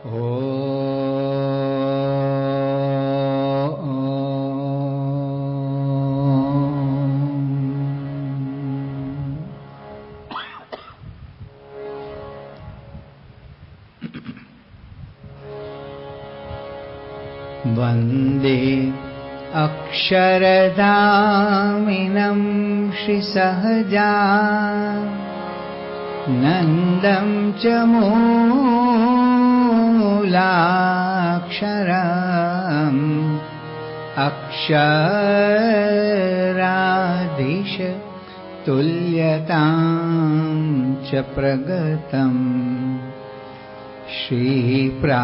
वन्दे अक्षरधामिनं श्रीसहजानन्दं च मूलाक्षरम् अक्षराधीश तुल्यतां च प्रगतम् श्रीप्रागजिं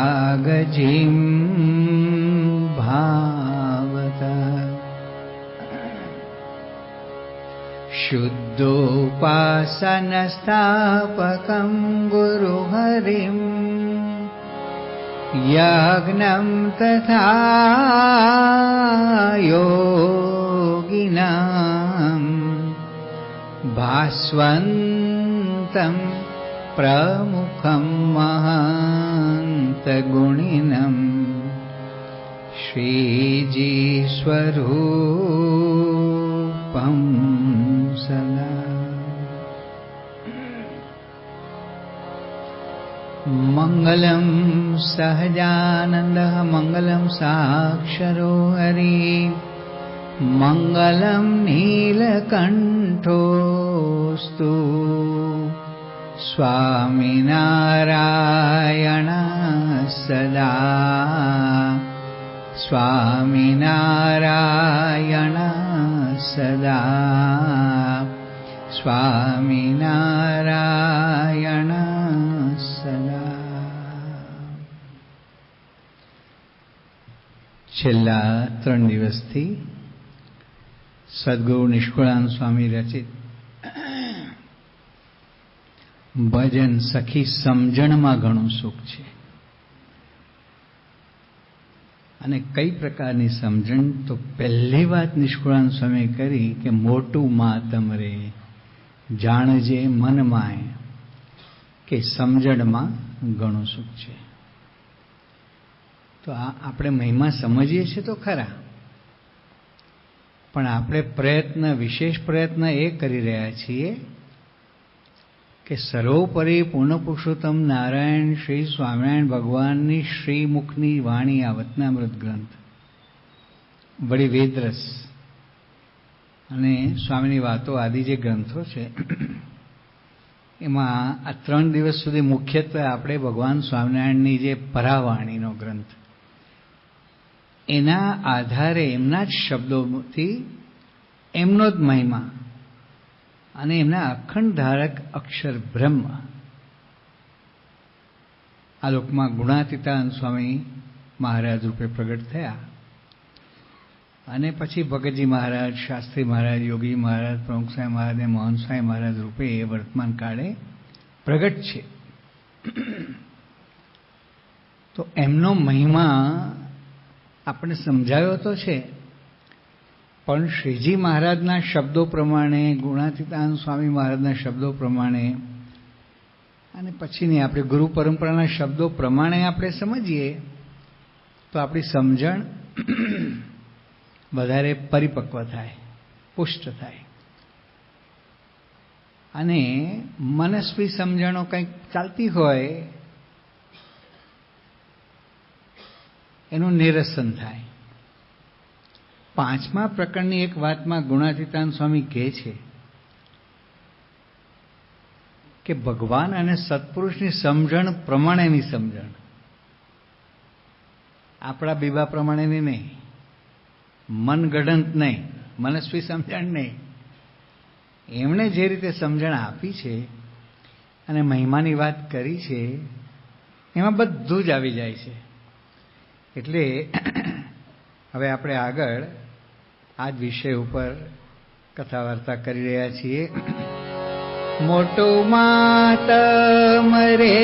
भावत शुद्धोपासनस्थापकं गुरुहरिं यज्ञं तथा योगिनां भास्वन्तं प्रमुखं महन्तगुणिनं श्रीजीस्वरूपं सदा मङ्गलं सहजानन्दः मङ्गलं साक्षरो हरि मङ्गलं नीलकण्ठोऽस्तु स्वामिनारायण सदा स्वामिनारायण सदा स्वामिनारायण सदा। છેલ્લા 3 દિવસથી સદગુરુ નિષ્કુળાનંદ સ્વામી રચિત ભજન સખી સમજણમાં ઘણું સુખ છે. અને કઈ પ્રકારની સમજણ? તો પહેલી વાત નિષ્કુળાનંદ સ્વામી કરી કે મોટું માતમ રે જાણજે મનમાંય, કે સમજણમાં ઘણું સુખ છે. તો આપણે મહિમા સમજીએ છીએ તો ખરા, પણ આપણે વિશેષ પ્રયત્ન એ કરી રહ્યા છીએ કે સર્વોપરી પૂર્ણ પુરુષોત્તમ નારાયણ શ્રી સ્વામિનારાયણ ભગવાનની શ્રીમુખની વાણી આ વચનામૃત ગ્રંથ, વળી વેદરસ અને સ્વામીની વાતો આદિ જે ગ્રંથો છે એમાં આ 3 દિવસ સુધી મુખ્યત્વે આપણે ભગવાન સ્વામિનારાયણની જે પરાવાણીનો ગ્રંથ, એના આધારે એમના જ શબ્દોથી એમનો જ મહિમા અને એમના અખંડ ધારક અક્ષર બ્રહ્મ આ લોકમાં ગુણાતીતાનંદ સ્વામી મહારાજ રૂપે પ્રગટ થયા. અને પછી ભગતજી મહારાજ, શાસ્ત્રી મહારાજ, યોગી મહારાજ, પ્રમુખ સાહેબ મહારાજ અને મોહન સાહેબ મહારાજ રૂપે એ વર્તમાન કાળે પ્રગટ છે. તો એમનો મહિમા આપણે સમજાવ્યો તો છે, પણ શ્રીજી મહારાજના શબ્દો પ્રમાણે, ગુણાતીતાનંદ સ્વામી મહારાજના શબ્દો પ્રમાણે અને પછીની આપણે ગુરુ પરંપરાના શબ્દો પ્રમાણે આપણે સમજીએ તો આપણી સમજણ વધારે પરિપક્વ થાય, પુષ્ટ થાય. અને મનસ્વી સમજણો કંઈક ચાલતી હોય એનું નિરસન થાય. 5મા પ્રકરણની એક વાતમાં ગુણાતીતાનંદ સ્વામી કહે છે કે ભગવાન અને સત્પુરુષની સમજણ પ્રમાણેની સમજણ, આપણા બીબા પ્રમાણેની નહીં, મનગઢંત નહીં, મનસ્વી સમજણ નહીં. એમણે જે રીતે સમજણ આપી છે અને મહિમાની વાત કરી છે એમાં બધું જ આવી જાય છે. એટલે હવે આપણે આગળ આ જ વિષય ઉપર કથા વાર્તા કરી રહ્યા છીએ. મોટું માતમ રે,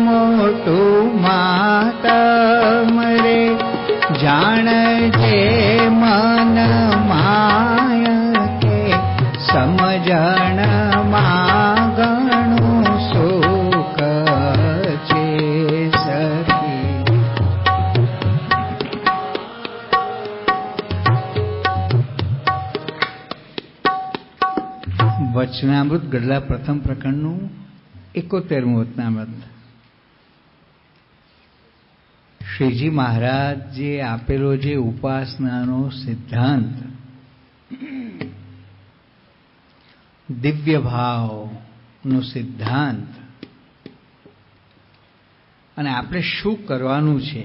મોટું માતમ રે જાણજે મન માય, કે સમજણમાં ઘણું સુખ છે સખી. વચનામૃત ગઢડા પ્રથમ પ્રકરણનું 71મું વચનામૃત. શ્રીજી મહારાજે આપેલો જે ઉપાસનાનો સિદ્ધાંત, દિવ્ય ભાવનો સિદ્ધાંત, અને આપણે શું કરવાનું છે,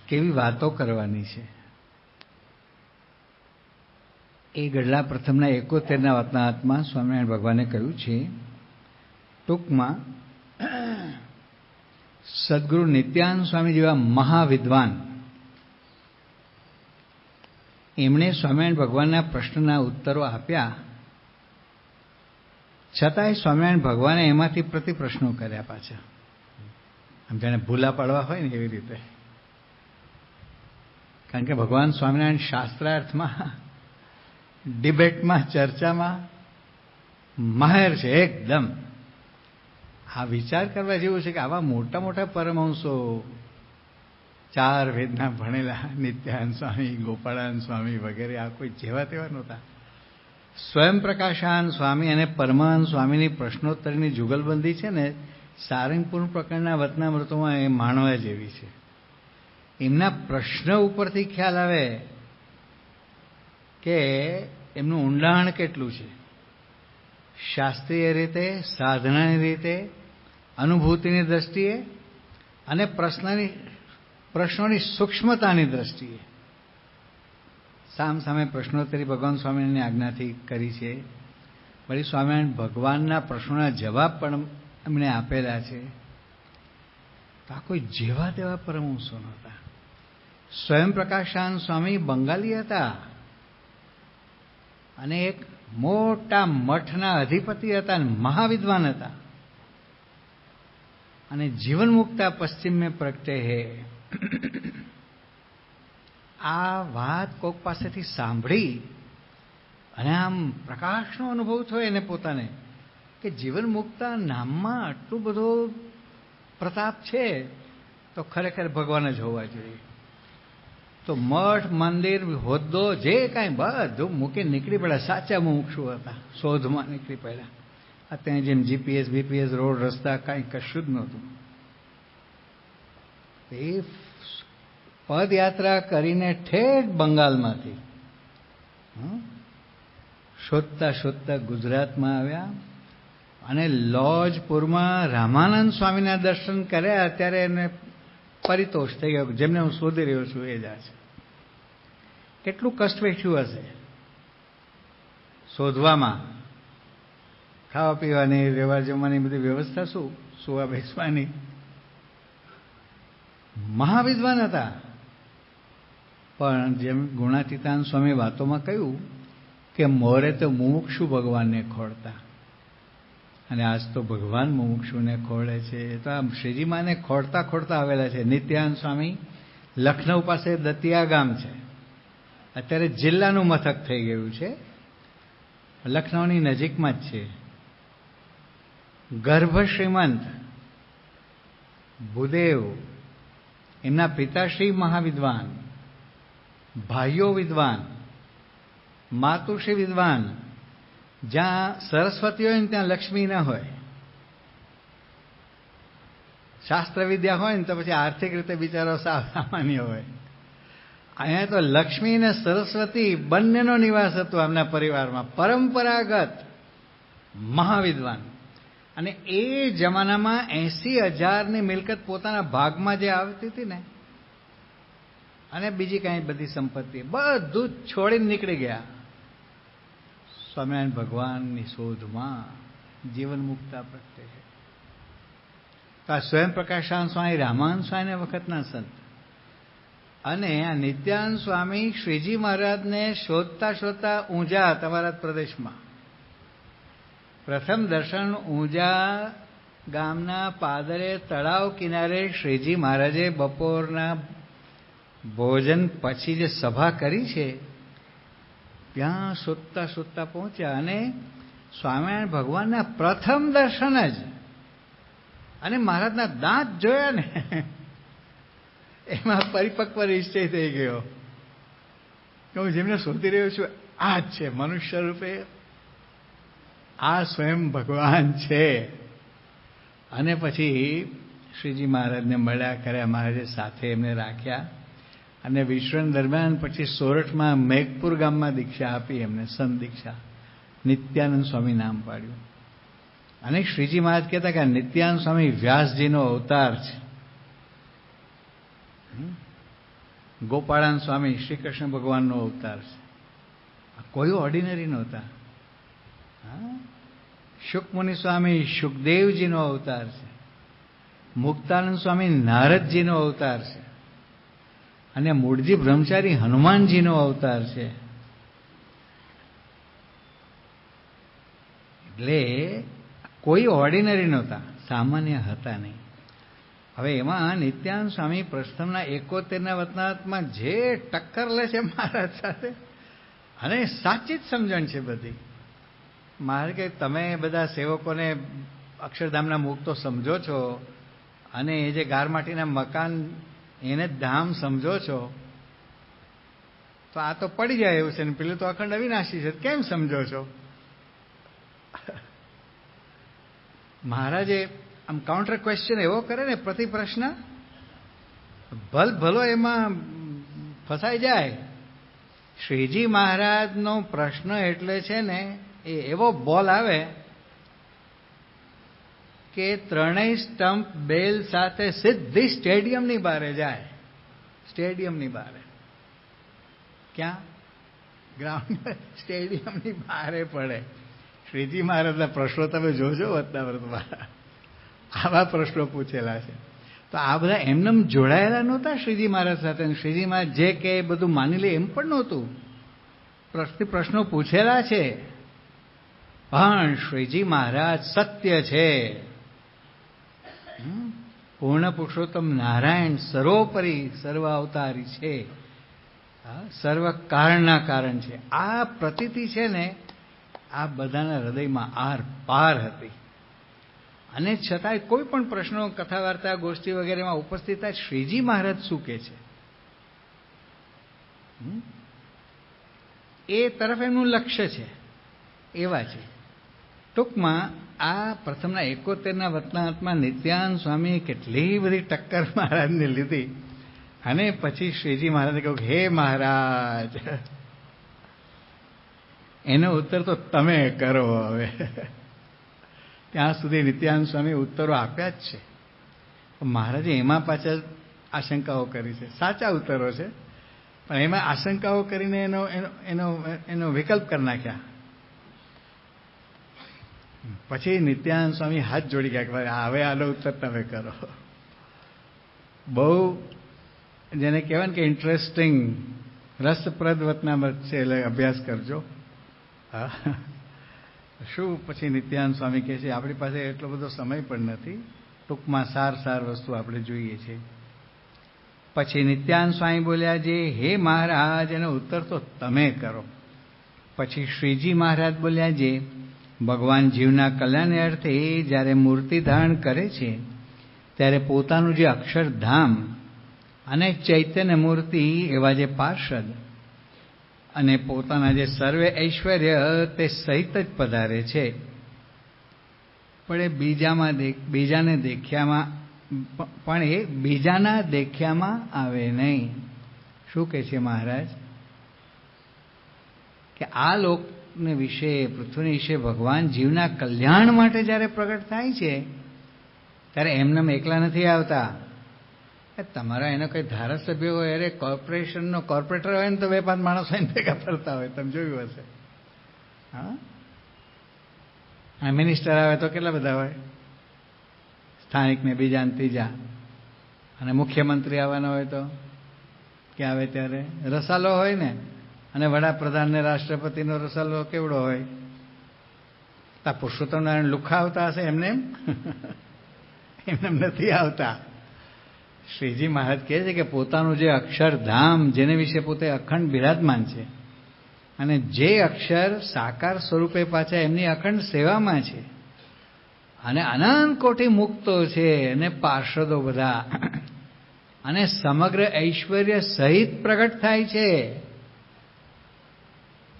કેવી વાતો કરવાની છે, એ ગઢડા પ્રથમના 71ના વચનામૃતમાં સ્વામિનારાયણ ભગવાને કહ્યું છે. ટૂંકમાં સદગુરુ નિત્યાનંદ સ્વામી જેવા મહાવિદ્વાન, એમણે સ્વામિનારાયણ ભગવાનના પ્રશ્નના ઉત્તરો આપ્યા, છતાંય સ્વામિનારાયણ ભગવાને એમાંથી પ્રતિપ્રશ્નો કર્યા પાછા. આમ જાણે ભૂલા પાડવા હોય ને એવી રીતે. કારણ કે ભગવાન સ્વામિનારાયણ શાસ્ત્રાર્થમાં, ડિબેટમાં, ચર્ચામાં માહેર છે એકદમ. આ વિચાર કરવા જેવું છે કે આવા મોટા મોટા પરમહંસો, 4 વેદના ભણેલા નિત્યાનંદ સ્વામી, ગોપાળાનંદ સ્વામી વગેરે, આ કોઈ જેવા તેવા નહોતા. સ્વયં પ્રકાશાનંદ સ્વામી અને પરમાનંદ સ્વામીની પ્રશ્નોત્તરની જુગલબંધી છે ને, સારંગપુર પ્રકરણના વચનામૃતોમાં એ માણવા જેવી છે. એમના પ્રશ્ન ઉપરથી ખ્યાલ આવે કે એમનું ઊંડાણ કેટલું છે. શાસ્ત્રીય રીતે, સાધનાની રીતે, અનુભૂતિની દ્રષ્ટિએ અને પ્રશ્નોની સૂક્ષ્મતાની દ્રષ્ટિએ. સામે પ્રશ્નોત્તરી ભગવાન સ્વામિનારાયણની આજ્ઞાથી કરી છે. વળી સ્વામિનારાયણ ભગવાનના પ્રશ્નોના જવાબ પણ એમણે આપેલા છે. તો આ કોઈ જેવા તેવા પરમહંસો નહોતા. સ્વયં પ્રકાશાનંદ સ્વામી બંગાળી હતા અને એક મોટા મઠના અધિપતિ હતા અને મહાવિદ્વાન હતા. અને જીવન મુક્તા પશ્ચિમ મેં પ્રગટે હે, આ વાત કોક પાસેથી સાંભળી અને આમ પ્રકાશનો અનુભવ થયો એને પોતાને કે જીવન મુક્તા નામમાં આટલો બધો પ્રતાપ છે, તો ખરેખર ભગવાન જ હોવા જોઈએ. તો મઠ, મંદિર, હોદ્દો જે કાંઈ બધું મૂકી નીકળી પડ્યા. સાચા મુમુક્ષુ હતા, શોધમાં નીકળી પડ્યા. અત્યારે જેમ જીપીએસ, બીપીએસ, રોડ, રસ્તા કાંઈ કશું જ નહોતું. એ પદયાત્રા કરીને ઠેઠ બંગાળમાંથી શોધતા શોધતા ગુજરાતમાં આવ્યા અને લોજપુરમાં રામાનંદ સ્વામીના દર્શન કર્યા. અત્યારે એને પરિતોષ થઈ ગયો, જેમને હું શોધી રહ્યો છું એ જ આ છે. કેટલું કષ્ટ વેઠ્યું હશે શોધવામાં. ખાવા પીવાની, રહેવા જમવાની બધી વ્યવસ્થા, શું સુવા બેસવાની. મહાવિદ્વાન હતા. પણ જેમ ગુણાતીતાનંદ સ્વામી વાતોમાં કહ્યું કે મોરે તો મુમુક્ષુ ભગવાનને ખોળતા, અને આજ તો ભગવાન મુમુક્ષુને ખોળે છે. તો આમ શ્રીજી માને ખોળતા ખોળતા આવેલા છે. નિત્યાનંદ સ્વામી લખનઉ પાસે દતિયા ગામ છે, અત્યારે જિલ્લાનું મથક થઈ ગયું છે, લખનઉની નજીકમાં જ છે. ગર્ભ શ્રીમંત ભૂદેવ, એમના પિતાશ્રી મહાવિદ્વાન, ભાઈઓ વિદ્વાન, માતુશ્રી વિદ્વાન. જ્યાં સરસ્વતી હોય ને ત્યાં લક્ષ્મી ન હોય. શાસ્ત્ર વિદ્યા હોય ને તો પછી આર્થિક રીતે બિચારો સામાન્ય હોય. અહીંયા તો લક્ષ્મી અને સરસ્વતી બંનેનો નિવાસ હતો એમના પરિવારમાં, પરંપરાગત મહાવિદ્વાન. અને એ જમાનામાં 80,000ની મિલકત પોતાના ભાગમાં જે આવતી હતી ને, અને બીજી કાંઈ બધી સંપત્તિ, બધું છોડીને નીકળી ગયા સ્વામિનારાયણ ભગવાનની શોધમાં. જીવન મુક્તા પ્રગટે છે. તો આ સ્વયં પ્રકાશાનંદ સ્વામી રામાનંદ સ્વામીને વખતના સંત, અને આ નિત્યાનંદ સ્વામી શ્રીજી મહારાજને શોધતા શોધતા ઊંઝા, તમારા પ્રદેશમાં પ્રથમ દર્શન ઊંઝા ગામના પાદરે તળાવ કિનારે શ્રીજી મહારાજે બપોરના ભોજન પછી જે સભા કરી છે, ત્યાં શોધતા શોધતા પહોંચ્યા. અને સ્વામિનારાયણ ભગવાનના પ્રથમ દર્શન જ, અને મહારાજના દાંત જોયા ને, એમાં પરિપક્વ નિશ્ચય થઈ ગયો કે હું જેમને શોધી રહ્યો છું આ જ છે, મનુષ્ય રૂપે આ સ્વયં ભગવાન છે. અને પછી શ્રીજી મહારાજને મળ્યા કર્યા, મહારાજે સાથે એમને રાખ્યા અને વિશ્રણ દરમિયાન પછી સોરઠમાં મેઘપુર ગામમાં દીક્ષા આપી એમને, સંત દીક્ષા. નિત્યાનંદ સ્વામી નામ પાડ્યું. અને શ્રીજી મહારાજ કહેતા કે નિત્યાનંદ સ્વામી વ્યાસજીનો અવતાર છે. ગોપાળાનંદ સ્વામી શ્રી કૃષ્ણ ભગવાનનો અવતાર છે. કોઈ ઓર્ડિનરી નહોતા. શુકમુનિ સ્વામી શુકદેવજીનો અવતાર છે. મુક્તાનંદ સ્વામી નારદજીનો અવતાર છે. અને મૂળજી બ્રહ્મચારી હનુમાનજીનો અવતાર છે. એટલે કોઈ ઓર્ડિનરી નહોતા, સામાન્ય હતા નહીં. હવે એમાં નિત્યાનંદ સ્વામી પ્રસ્થમના 71ના વતનામાં જે ટક્કર લે છે મહારાજ સાથે, અને સાચી જ સમજણ છે બધી. મારે કે તમે બધા સેવકોને અક્ષરધામના મુક્તો સમજો છો અને એ જે ગારમાટીના મકાન એને જ ધામ સમજો છો, તો આ તો પડી જાય એવું છે ને પેલું તો અખંડ અવિનાશી છે, કેમ સમજો છો? મહારાજે આમ કાઉન્ટર ક્વેશ્ચન એવો કરે ને, પ્રતિ પ્રશ્ન ભલો એમાં ફસાઈ જાય. શ્રીજી મહારાજનો પ્રશ્ન એટલે છે ને એ એવો બોલ આવે કે ત્રણેય સ્ટમ્પ બેલ સાથે સીધી સ્ટેડિયમની બહારે જાય. સ્ટેડિયમની બહારે ક્યાં? ગ્રાઉન્ડ, સ્ટેડિયમની બહારે પડે. શ્રીજી મહારાજના પ્રશ્નો તમે જોજો વતનાવ્રતમાં, આવા પ્રશ્નો પૂછેલા છે. તો આ બધા એમનેમ જોડાયેલા નહોતા શ્રીજી મહારાજ સાથે. શ્રીજી મહારાજ જે કે એ બધું માની લે એમ પણ નહોતું. પ્રશ્નો પૂછેલા છે, પણ શ્રીજી મહારાજ સત્ય છે. પૂર્ણ પુરુષોત્તમ નારાયણ સર્વોપરી સર્વ અવતારી છે, સર્વ કારણના કારણ છે. આ પ્રતીતિ છે ને આ બધાના હૃદયમાં આર પાર હતી. અને છતાંય કોઈ પણ પ્રશ્નો, કથા વાર્તા, ગોષ્ઠી વગેરેમાં ઉપસ્થિત થાય, શ્રીજી મહારાજ શું કહે છે એ તરફ એમનું લક્ષ્ય છે, એવા છે. ટૂંકમાં આ પ્રથમના 71ના વતનાત્મા નિત્યાનંદ સ્વામીએ કેટલી બધી ટક્કર મહારાજને લીધી. અને પછી શ્રીજી મહારાજે કહ્યું, હે મહારાજ, એનો ઉત્તર તો તમે કરો હવે. ત્યાં સુધી નિત્યાનંદ સ્વામી ઉત્તરો આપ્યા જ છે. મહારાજે એમાં પાછા આશંકાઓ કરી છે. સાચા ઉત્તરો છે, પણ એમાં આશંકાઓ કરીને એનો વિકલ્પ કરી નાખ્યા. પછી નિત્યાનંદ સ્વામી હાથ જોડી ગયા કે હવે આનો ઉત્તર તમે કરો. બહુ જેને કહેવાય ને કે ઇન્ટરેસ્ટિંગ, રસપ્રદ વતનામૃત છે, એટલે અભ્યાસ કરજો. શું પછી નિત્યાનંદ સ્વામી કહે છે, આપણી પાસે એટલો બધો સમય પણ નથી, ટૂંકમાં સાર વસ્તુ આપણે જોઈએ છે. પછી નિત્યાનંદ સ્વામી બોલ્યા, જે હે મહારાજ, એનો ઉત્તર તો તમે કરો. પછી શ્રીજી મહારાજ બોલ્યા, જે ભગવાન જીવના કલ્યાણ અર્થે જ્યારે મૂર્તિ ધારણ કરે છે ત્યારે પોતાનું જે અક્ષરધામ અને ચૈતન્ય મૂર્તિ એવા જે પાર્ષદ અને પોતાના જે સર્વે ઐશ્વર્ય તે સહિત જ પધારે છે. પણ એ બીજાના દેખ્યામાં આવે નહીં. શું કહે છે મહારાજ? કે આ લોકને વિશે, પૃથ્વીને વિશે ભગવાન જીવના કલ્યાણ માટે જ્યારે પ્રગટ થાય છે ત્યારે એમને એકલા નથી આવતા. તમારા એનો કઈ ધારાસભ્ય હોય, અરે કોર્પોરેશનનો કોર્પોરેટર હોય ને તો 2-5 માણસો એને ભેગા ફરતા હોય, તમે જોયું હશે. હા, મિનિસ્ટર આવે તો કેટલા બધા હોય, સ્થાનિક ને બીજા ને ત્રીજા. અને મુખ્યમંત્રી આવવાના હોય તો કે આવે ત્યારે રસાલો હોય ને. અને વડાપ્રધાન ને રાષ્ટ્રપતિનો રસાલો કેવડો હોય? તા પુરુષોત્તમ નારાયણ લુખ્ખા આવતા હશે એમને નથી આવતા. શ્રીજી મહારાજ કહે છે કે પોતાનું જે અક્ષરધામ, જેને વિશે પોતે અખંડ બિરાજમાન છે, અને જે અક્ષર સાકાર સ્વરૂપે પાછા એમની અખંડ સેવામાં છે, અને અનંત કોટી મુક્તો છે, અને પાર્ષદો બધા, અને સમગ્ર ઐશ્વર્ય સહિત પ્રગટ થાય છે.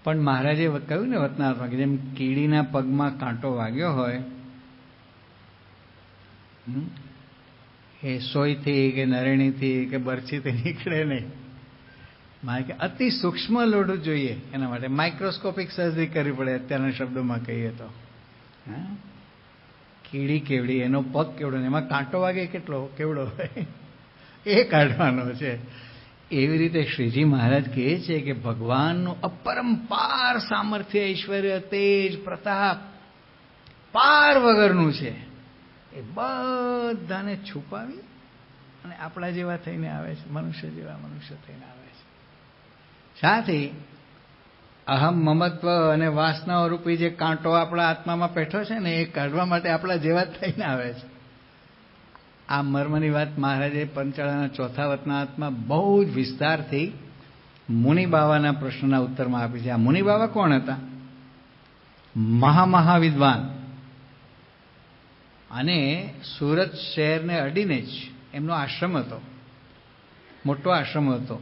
પણ મહારાજે કહ્યું ને વતનાથમાં કે જેમ કીડીના પગમાં કાંટો વાગ્યો હોય એ સોયથી કે નરેણીથી કે બરછીથી નીકળે નહીં. મારે કે અતિ સૂક્ષ્મ લોઢું જોઈએ, એના માટે માઇક્રોસ્કોપિક સર્જરી કરવી પડે અત્યારના શબ્દોમાં કહીએ તો. હા, કીડી કેવડી, એનો પગ કેવડો, એમાં કાંટો વાગે કેવડો હોય એ કાઢવાનો છે. એવી રીતે શ્રીજી મહારાજ કહે છે કે ભગવાનનું અપરંપાર સામર્થ્ય, ઐશ્વર્ય, તેજ, પ્રતાપ પાર વગરનું છે. એ બધાને છુપાવી અને આપણા જેવા થઈને આવે છે, મનુષ્ય જેવા મનુષ્ય થઈને આવે છે. સાથે અહમ, મમત્વ અને વાસનાઓ રૂપી જે કાંટો આપણા આત્મામાં બેઠો છે ને એ કાઢવા માટે આપણા જેવા જ થઈને આવે છે. આ મર્મની વાત મહારાજે પંચાળાના ચોથા વતનાથમાં બહુ જ વિસ્તારથી મુનિ બાવાના પ્રશ્નના ઉત્તરમાં આપી છે. આ મુનિ બાવા કોણ હતા? મહાવિદ્વાન, અને સુરત શહેરને અડીને જ એમનો આશ્રમ હતો, મોટો આશ્રમ હતો.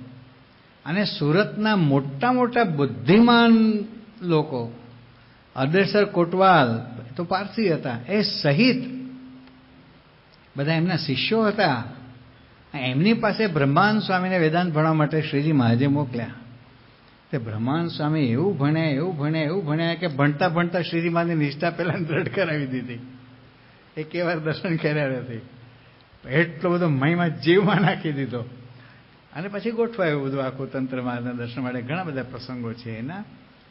અને સુરતના મોટા મોટા બુદ્ધિમાન લોકો, અદેસર કોટવાલ તો પારસી હતા, એ સહિત બધા એમના શિષ્યો હતા. એમની પાસે બ્રહ્માનંદ સ્વામીને વેદાંત ભણવા માટે શ્રીજી મહારાજે મોકલ્યા. તે બ્રહ્માનંદ સ્વામી એવું ભણ્યા કે ભણતા ભણતા શ્રીજી મહારાજની નિષ્ઠા પહેલા દ્રઢ કરાવી દીધી. એકે વાર દર્શન કર્યા નથી, એટલો બધો મહિમા જીવમાં નાખી દીધો. અને પછી ગોઠવાયું બધું આખું તંત્ર મહારાજના દર્શન માટે. ઘણા બધા પ્રસંગો છે એના.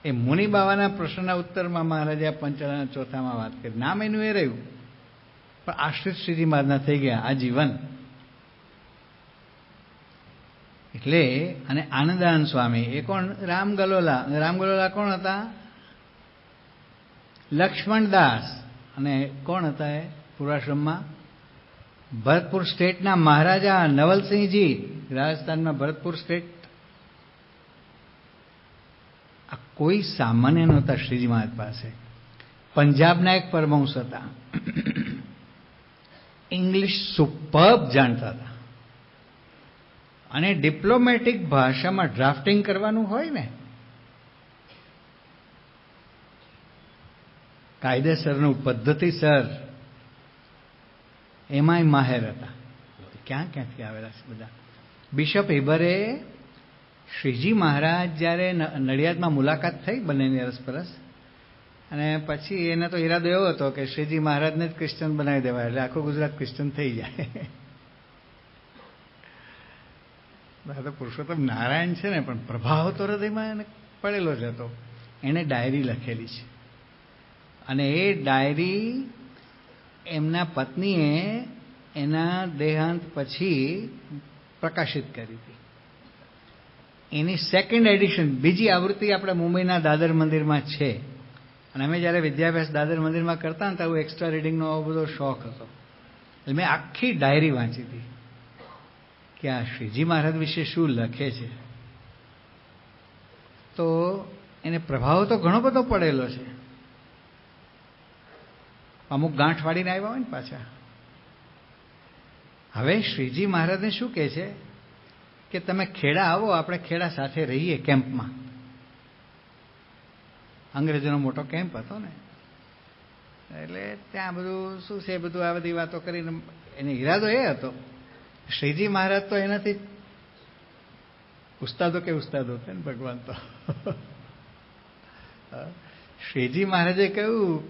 એ મુનિ બાવાના પ્રશ્નના ઉત્તરમાં મહારાજે આ પંચાળાના ચોથામાં વાત કરી. નામ એનું એ રહ્યું, પણ આશ્રિત શ્રીજી મહારાજના થઈ ગયા આ જીવન. એટલે અને આનંદાનંદ સ્વામી એ કોણ? રામગલોલા કોણ હતા? લક્ષ્મણદાસ. અને કોણ હતા એ પૂર્વાશ્રમમાં? ભરતપુર સ્ટેટના મહારાજા નવલસિંહજી, રાજસ્થાનમાં ભરતપુર સ્ટેટ. આ કોઈ સામાન્ય નહોતા શ્રીજી મહારાજ પાસે. પંજાબના એક પરમહંસ હતા, ઇંગ્લિશ સુપર્બ જાણતા હતા. અને ડિપ્લોમેટિક ભાષામાં ડ્રાફ્ટિંગ કરવાનું હોય ને, કાયદેસરનું પદ્ધતિસર, એમાંય માહેર હતા. ક્યાંથી આવેલા છે બધા. બિશપ હેબરે શ્રીજી મહારાજ જ્યારે નડિયાદમાં મુલાકાત થઈ બંનેની અરસપરસ, અને પછી એને તો ઈરાદો એવો હતો કે શ્રીજી મહારાજને જ ક્રિશ્ચન બનાવી દેવાય એટલે આખું ગુજરાત ક્રિશ્ચન થઈ જાય. તો પુરુષોત્તમ નારાયણ છે ને, પણ પ્રભાવ તો હૃદયમાં એને પડેલો જ હતો. એણે ડાયરી લખેલી છે, અને એ ડાયરી એમના પત્નીએ એના દેહાંત પછી પ્રકાશિત કરી હતી. એની સેકન્ડ એડિશન, બીજી આવૃત્તિ આપણે મુંબઈના દાદર મંદિરમાં છે. અને અમે જ્યારે વિદ્યાભ્યાસ દાદર મંદિરમાં કરતા ને ત્યારે એક્સ્ટ્રા રીડિંગનો આવો બધો શોખ હતો. એટલે મેં આખી ડાયરી વાંચી હતી કે આ શ્રીજી મહારાજ વિશે શું લખે છે. તો એને પ્રભાવ તો ઘણો બધો પડેલો છે. અમુક ગાંઠ વાળીને આવ્યા હોય ને પાછા. હવે શ્રીજી મહારાજને શું કહે છે કે તમે ખેડા આવો, આપણે ખેડા સાથે રહીએ કેમ્પમાં. અંગ્રેજોનો મોટો કેમ્પ હતો ને, એટલે ત્યાં બધું શું છે, બધું આ બધી વાતો કરીને એને ઈરાદો એ હતો. શ્રીજી મહારાજ તો એનાથી ઉસ્તાદો હતા ને ભગવાન તો. શ્રીજી મહારાજે કહ્યું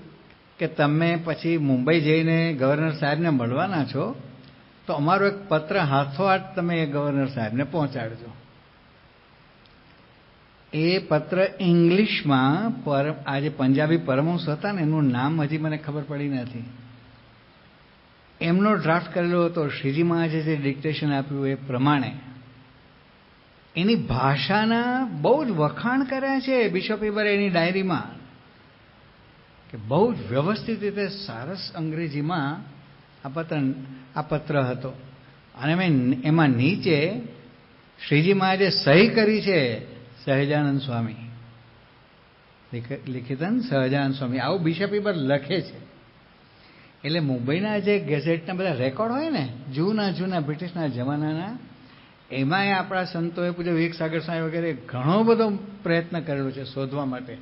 કે તમે પછી મુંબઈ જઈને ગવર્નર સાહેબને મળવાના છો, તો અમારો એક પત્ર હાથોહાથ તમે ગવર્નર સાહેબને પહોંચાડજો. એ પત્ર ઇંગ્લિશમાં, આ જે પંજાબી પરમહંસ હતા ને એનું નામ હજી મને ખબર પડી નથી, એમનો ડ્રાફ્ટ કરેલો હતો. શ્રીજી મહારાજે જે ડિક્ટેશન આપ્યું એ પ્રમાણે એની ભાષાના બહુ જ વખાણ કર્યા છે બિશપ હેબરે એની ડાયરીમાં, કે બહુ જ વ્યવસ્થિત રીતે સરસ અંગ્રેજીમાં આ પત્ર હતો. અને એમાં નીચે શ્રીજી મહારાજે સહી કરી છે સહજાનંદ સ્વામી, લિખિતન સહજાનંદ સ્વામી, આવું બિશપ હેબર લખે છે. એટલે મુંબઈના જે ગેઝેટના બધા રેકોર્ડ હોય ને, જૂના બ્રિટિશના જમાનાના, એમાંય આપણા સંતોએ પૂજ્ય વિવેક સાગર સ્વામી વગેરે ઘણો બધો પ્રયત્ન કરેલો છે શોધવા માટે.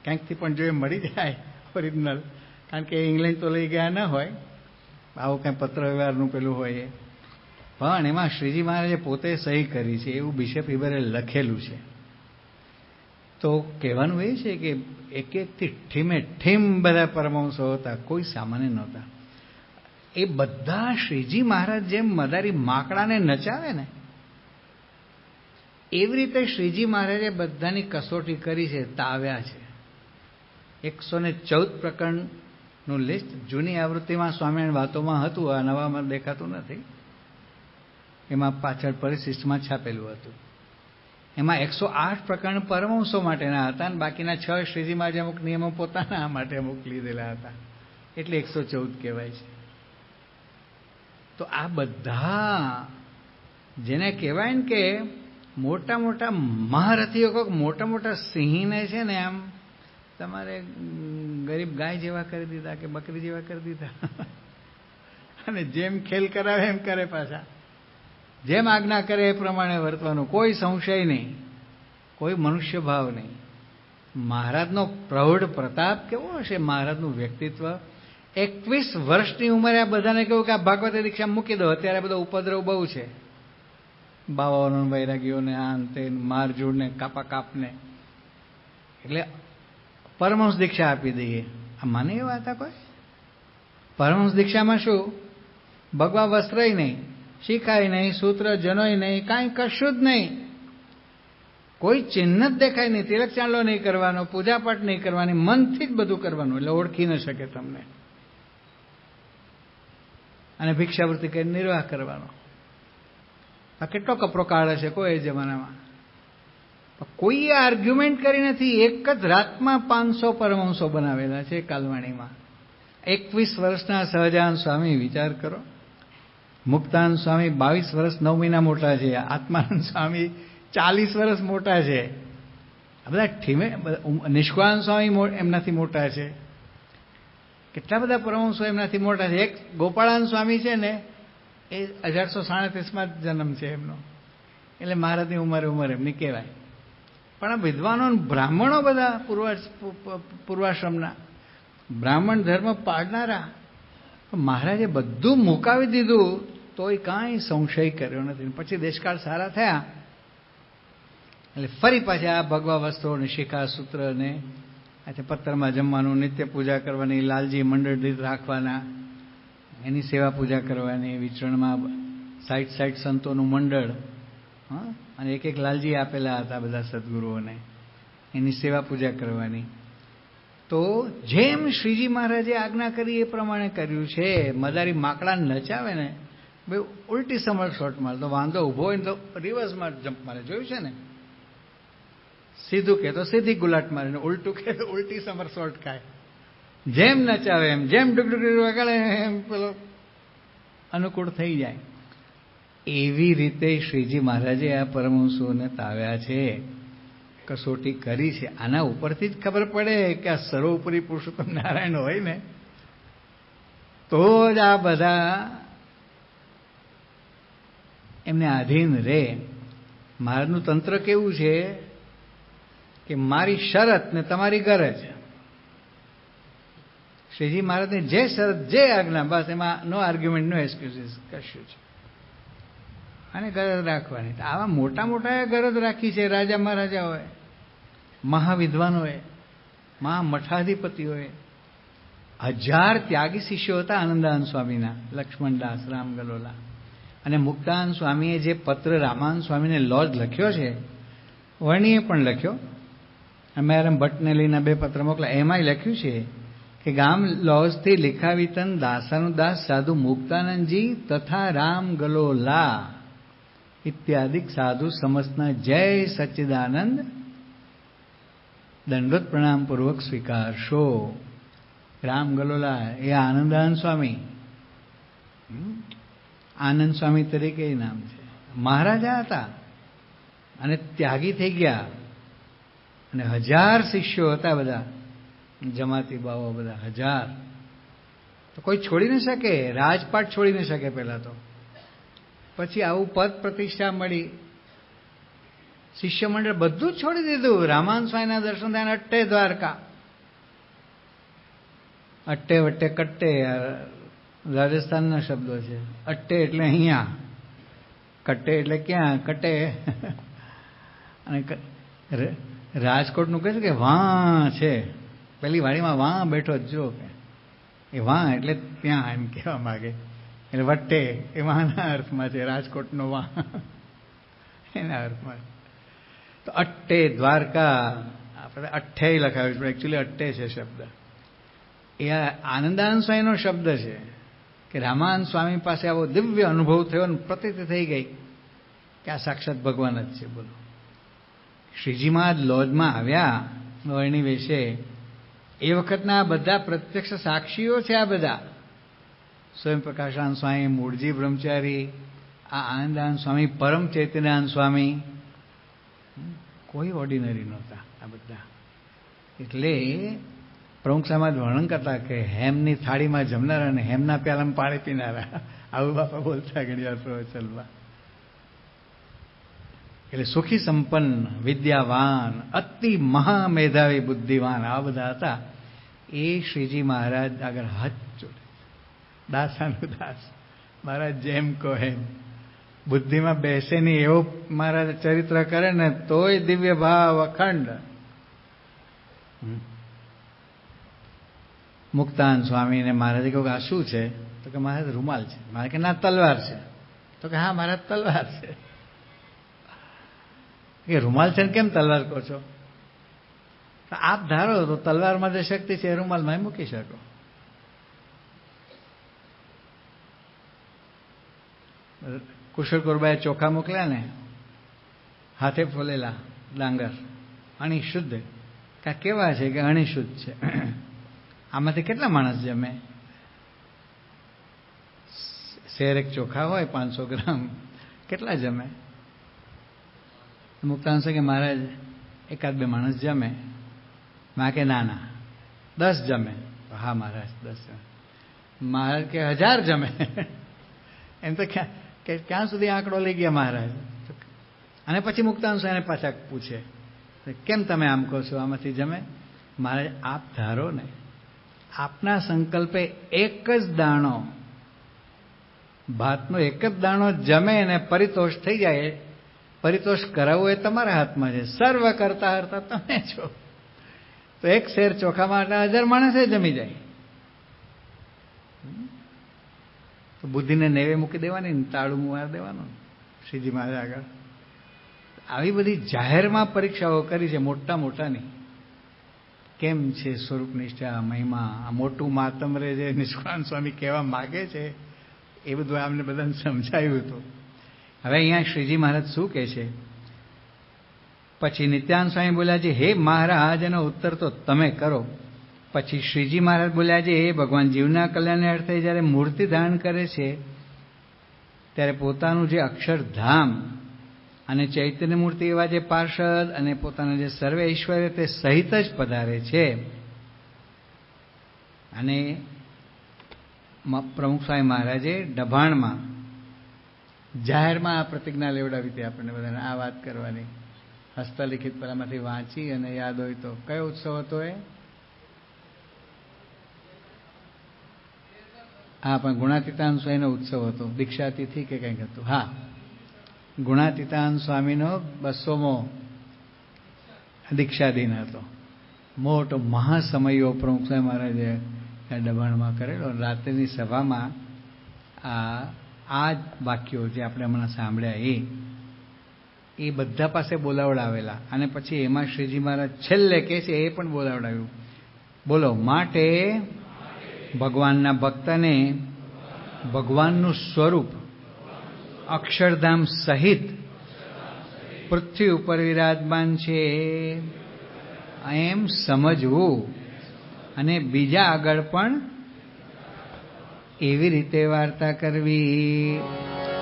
ક્યાંકથી પણ જો એ મળી જાય ઓરિજિનલ, કારણ કે ઇંગ્લેન્ડ તો લઈ ગયા ન હોય, આવું કંઈ પત્ર વ્યવહારનું પેલું હોય એ, પણ એમાં શ્રીજી મહારાજે પોતે સહી કરી છે એવું બિશપ ઈબરે લખેલું છે. તો કહેવાનું એ છે કે એક એકથી ઠીમે ઠીમ બધા પરમહંસો હતા, કોઈ સામાન્ય નહોતા. એ બધા શ્રીજી મહારાજ જેમ મદારી માકડાને નચાવે ને એવી રીતે શ્રીજી મહારાજે બધાની કસોટી કરી છે, તાવ્યા છે. 114 પ્રકરણનું લિસ્ટ જૂની આવૃત્તિમાં સ્વામિનારાયણ વાતોમાં હતું, આ નવામાં દેખાતું નથી. એમાં પાછળ પરિશિષ્ટમાં છાપેલું હતું. એમાં 108 પ્રકરણ પરમહંસો માટેના હતા અને બાકીના 6 શ્રીજી મહારાજે અમુક નિયમો પોતાના માટે અમુક લીધેલા હતા, એટલે 114 કહેવાય છે. તો આ બધા જેને કહેવાય ને કે મોટા મોટા મહારથીઓ, કોઈક મોટા મોટા સિંહને છે ને આમ તમારે ગરીબ ગાય જેવા કરી દીધા કે બકરી જેવા કરી દીધા, અને જેમ ખેલ કરાવે એમ કરે, પાછા જેમ આજ્ઞા કરે એ પ્રમાણે વર્તવાનું, કોઈ સંશય નહીં, કોઈ મનુષ્ય ભાવ નહીં. મહારાજનો પ્રૌઢ પ્રતાપ કેવો હશે, મહારાજનું વ્યક્તિત્વ. 21 વર્ષની ઉંમરે આ બધાને કહ્યું કે આ ભાગવત દીક્ષા મૂકી દો, અત્યારે બધો ઉપદ્રવ બહુ છે, બાવાઓને વૈરાગીઓને આ અંતે મારજૂડને કાપા કાપને, એટલે પરમહંસ દીક્ષા આપી દઈએ. આ માને એ વાત આ કોઈ પરમહંસ દીક્ષામાં શું, ભગવા વસ્ત્રય નહીં, શીખાય નહીં, સૂત્ર જનોય નહીં, કાંઈ કશું જ નહીં, કોઈ ચિહ્ન જ દેખાય નહીં, તિલક ચાંદલો નહીં કરવાનો, પૂજાપાઠ નહીં કરવાની, મનથી જ બધું કરવાનું, એટલે ઓળખી ન શકે તમને, અને ભિક્ષાવૃત્તિ કરીને નિર્વાહ કરવાનો. આ કેટલો કપરો કાળ હશે કોઈ એ જમાનામાં. કોઈ આર્ગ્યુમેન્ટ કરી નથી. એક જ રાતમાં 500 પરમહંસો બનાવેલા છે કાલવાણીમાં. 21 વર્ષના સહજાનંદ સ્વામી વિચાર કરો, મુક્તાનંદ સ્વામી 22 વર્ષ 9 મહિના મોટા છે, આત્માનંદ સ્વામી 40 વર્ષ મોટા છે, આ બધા ઠીમે, નિષ્કાળાનંદ સ્વામી એમનાથી મોટા છે, કેટલા બધા પરમહંસો એમનાથી મોટા છે. એક ગોપાળાનંદ સ્વામી છે ને એ 1837માં જન્મ છે એમનો, એટલે મહારાજની ઉંમર એમની કહેવાય. પણ આ વિદ્વાનો બ્રાહ્મણો બધા પૂર્વાશ્રમના બ્રાહ્મણ ધર્મ પાળનારા, મહારાજે બધું મુકાવી દીધું તોય કાંઈ સંશય કર્યો નથી. પછી દેશકાળ સારા થયા એટલે ફરી પાછા આ ભગવા વસ્ત્રો ને શિખા સૂત્ર ને પત્રમાં જમવાનું, નિત્ય પૂજા કરવાની, લાલજી મંડળ દીઠ રાખવાના, એની સેવા પૂજા કરવાની, વિચરણમાં 60 સંતોનું મંડળ, અને એક એક લાલજી આપેલા હતા બધા સદગુરુઓને, એની સેવા પૂજા કરવાની. તો જેમ શ્રીજી મહારાજે આજ્ઞા કરી એ પ્રમાણે કર્યું છે. મદારી માકડા નચાવે ને બે ઉલટી સમરસોટ મારે, તો વાંધો ઊભો હોય ને તો રિવર્સમાં જમ્પ મારે, જોયું છે ને, સીધું કે તો સીધી ગુલાટ મારે ને ઉલટું કે તો ઉલટી સમરસોટ ખાય. જેમ નચાવે એમ, જેમ ડુગડુગ વગાડે એમ પેલો અનુકૂળ થઈ જાય. એવી રીતે શ્રીજી મહારાજે આ પરમહંસોને તાવ્યા છે, કસોટી કરી છે. આના ઉપરથી જ ખબર પડે કે આ સર્વોપરી પુરુષોત્તમ નારાયણ હોય ને તો જ આ બધા એમને આધીન રહે. મહારાજનું તંત્ર કેવું છે કે મારી શરત ને તમારી ગરજ. શ્રીજી મહારાજની જે શરત, જે આજ્ઞા, બસ એમાં નો આર્ગ્યુમેન્ટ, નો એક્સક્યુઝિસ, કશું છે. અને ગરજ રાખવાની. આવા મોટા મોટા ગરજ રાખી છે રાજા મહારાજાઓએ, મહાવિદ્વાનોએ, મહામઠાધિપતિઓએ. 1000 ત્યાગી શિષ્યો હતા આનંદાનંદ સ્વામીના, લક્ષ્મણદાસ, રામગલોલા. અને મુક્તાનંદ સ્વામીએ જે પત્ર રામાનંદ સ્વામીને લોજ લખ્યો છે, વર્ણીએ પણ લખ્યો, મેરમ ભટ્ટનેલીના 2 પત્ર મોકલા, એમાંય લખ્યું છે કે ગામ લોજથી લિખાવીતન દાસાનું દાસ સાધુ મુક્તાનંદજી તથા રામ ગલોલા ઇત્યાદિક સાધુ સમસ્તના જય સચ્ચિદાનંદ દંડવત પ્રણામ પૂર્વક સ્વીકારશો. રામ ગલોલા એ આનંદાનંદ સ્વામી, આનંદ સ્વામી તરીકે નામ છે, મહારાજા હતા અને ત્યાગી થઈ ગયા. અને 1000 શિષ્યો હતા, બધા જમાતી બાવો, બધા 1000. તો કોઈ છોડી ન શકે, રાજપાટ છોડી ન શકે. પહેલા તો પછી આવું પદ પ્રતિષ્ઠા મળી, શિષ્ય મંડળ બધું જ છોડી દીધું. રામાનંદ સ્વામીના દર્શન થયા, અટ્ટે દ્વારકા. અટ્ટે વટ્ટે કટ્ટે રાજસ્થાનના શબ્દો છે. અટ્ટે એટલે અહીંયા, કટ્ટે એટલે ક્યાં, કટ્ટે. અને રાજકોટનું કહે છે કે વાં છે, પેલી વાડીમાં વાં બેઠો જ જો, કે એ વાં એટલે ત્યાં એમ કહેવા માગે. એટલે વટ્ટે એ વાંના અર્થમાં છે, રાજકોટનો વાં એના અર્થમાં. તો અટ્ટે દ્વારકા, આપણે અઠ્ઠે લખાવ્યું છે, એકચ્યુઅલી અટ્ટે છે શબ્દ. એ આનંદાનંદ સ્વામીનો શબ્દ છે કે રામાનંદ સ્વામી પાસે આવો દિવ્ય અનુભવ થયો ને પ્રતીતિ થઈ ગઈ કે આ સાક્ષાત ભગવાન જ છે. બોલો, શ્રીજી મહારાજ લોજમાં આવ્યા લોહીની વેશે, એ વખતના બધા પ્રત્યક્ષ સાક્ષીઓ છે. આ બધા સ્વયં પ્રકાશાનંદ સ્વામી, મૂળજી બ્રહ્મચારી, આ આનંદાનંદ સ્વામી, પરમ ચૈતન્યાનંદ સ્વામી, કોઈ ઓર્ડિનરી નહોતા આ બધા. એટલે પ્રમુખ સાહેબ વર્ણન કરતા કે હેમની થાળીમાં જમનારા અને હેમના પ્યાલામાં પાણી પીનારા, આવું બાપા બોલતા ઘણી વાર પ્રવચનમાં. એટલે સુખી સંપન્ન, વિદ્યાવાન, અતિ મહામેધાવી, બુદ્ધિવાન, આ બધા હતા. એ શ્રીજી મહારાજ આગળ હાથ જોડે, દાસાનું દાસ, મહારાજ જેમ કહો એમ, બુદ્ધિમાં બેસે નહીં એવું મહારાજ ચરિત્ર કરે ને તોય દિવ્ય ભાવ અખંડ. મુક્તાનંદ સ્વામીને મહારાજે કહ્યું કે આ શું છે? તો કે મહારાજ રૂમાલ છે. મારે કે ના, તલવાર છે. તો કે હા મહારાજ તલવાર છે. કે રૂમાલ છે ને કેમ તલવાર કહો છો? આપ ધારો તો તલવારમાં જે શક્તિ છે એ રૂમાલમાં મૂકી શકો. કુશળ કોરબાએ ચોખા મોકલ્યા ને, હાથે ફોલેલા ડાંગર, અણિશુદ્ધ. કા કેવા છે કે અણિશુદ્ધ છે. આમાંથી કેટલા માણસ જમે? શેર એક ચોખા હોય 500 ગ્રામ, કેટલા જમે? મુક્તાનંદ છે કે મહારાજ એકાદ બે માણસ જમે. માં કે ના ના 10 જમે. હા મહારાજ 10 જમે. મહારાજ કે 1000 જમે. એમ તો ક્યાં સુધી આંકડો લઈ ગયા મહારાજ. અને પછી મુક્તાનંદ સ્વામીને પાછા પૂછે કેમ તમે આમ કહો છો, આમાંથી જમે? મહારાજ આપ ધારો ને, આપના સંકલ્પે એક જ દાણો ભાતનો એક જ દાણો જમે અને પરિતોષ થઈ જાય. પરિતોષ કરાવવું એ તમારા હાથમાં છે. સર્વ કરતા હરતા તમે છો. તો એક શેર ચોખામાં 1000 માણસે જમી જાય. તો બુદ્ધિને નેવે મૂકી દેવાની, તાળું મારી દેવાનું શ્રીજી મહારાજ આગળ. આવી બધી જાહેરમાં પરીક્ષાઓ કરી છે, મોટા મોટાની. કેમ છે સ્વરૂપ નિષ્ઠા, મહિમા, આ મોટું માતમરે જે નિષ્કુળાનંદ સ્વામી કહેવા માગે છે એ બધું આમને બધાને સમજાયું હતું. હવે અહીંયા શ્રીજી મહારાજ શું કહે છે? પછી નિત્યાનંદ સ્વામી બોલ્યા છે, હે મહારાજ એનો ઉત્તર તો તમે કરો. પછી શ્રીજી મહારાજ બોલ્યા છે, હે ભગવાન, જીવના કલ્યાણને અર્થે જ્યારે મૂર્તિ ધારણ કરે છે ત્યારે પોતાનું જે અક્ષરધામ અને ચૈતન્ય મૂર્તિ એવા જે પાર્ષદ અને પોતાના જે સર્વે ઐશ્વર્ય તે સહિત જ પધારે છે. અને પ્રમુખ સ્વામી મહારાજે ડભાણમાં જાહેરમાં આ પ્રતિજ્ઞા લેવડાવી હતી આપણને બધાને, આ વાત કરવાની. હસ્તલિખિત પેલામાંથી વાંચી અને યાદ હોય તો. કયો ઉત્સવ હતો એ? હા, પણ ગુણાતીતાનંદ સ્વામીનો ઉત્સવ હતો, દીક્ષાતિથિ કે કંઈક હતું. હા, ગુણાતીતાનંદ સ્વામીનો 200મો દીક્ષાદિન હતો. મોટો મહાસમયો પ્રમુખ સ્વામી મહારાજે દબાણમાં કરેલો. રાત્રિની સભામાં આ જ વાક્યો જે આપણે હમણાં સાંભળ્યા એ બધા પાસે બોલાવડાવેલા. અને પછી એમાં શ્રીજી મહારાજ છેલ્લે કહે છે એ પણ બોલાવડાવ્યું. બોલો, માટે ભગવાનના ભક્તને ભગવાનનું સ્વરૂપ અક્ષરધામ સહિત પૃથ્વી ઉપર વિરાજમાન છે એમ સમજવું અને બીજા આગળ પણ એવી રીતે વાર્તા કરવી.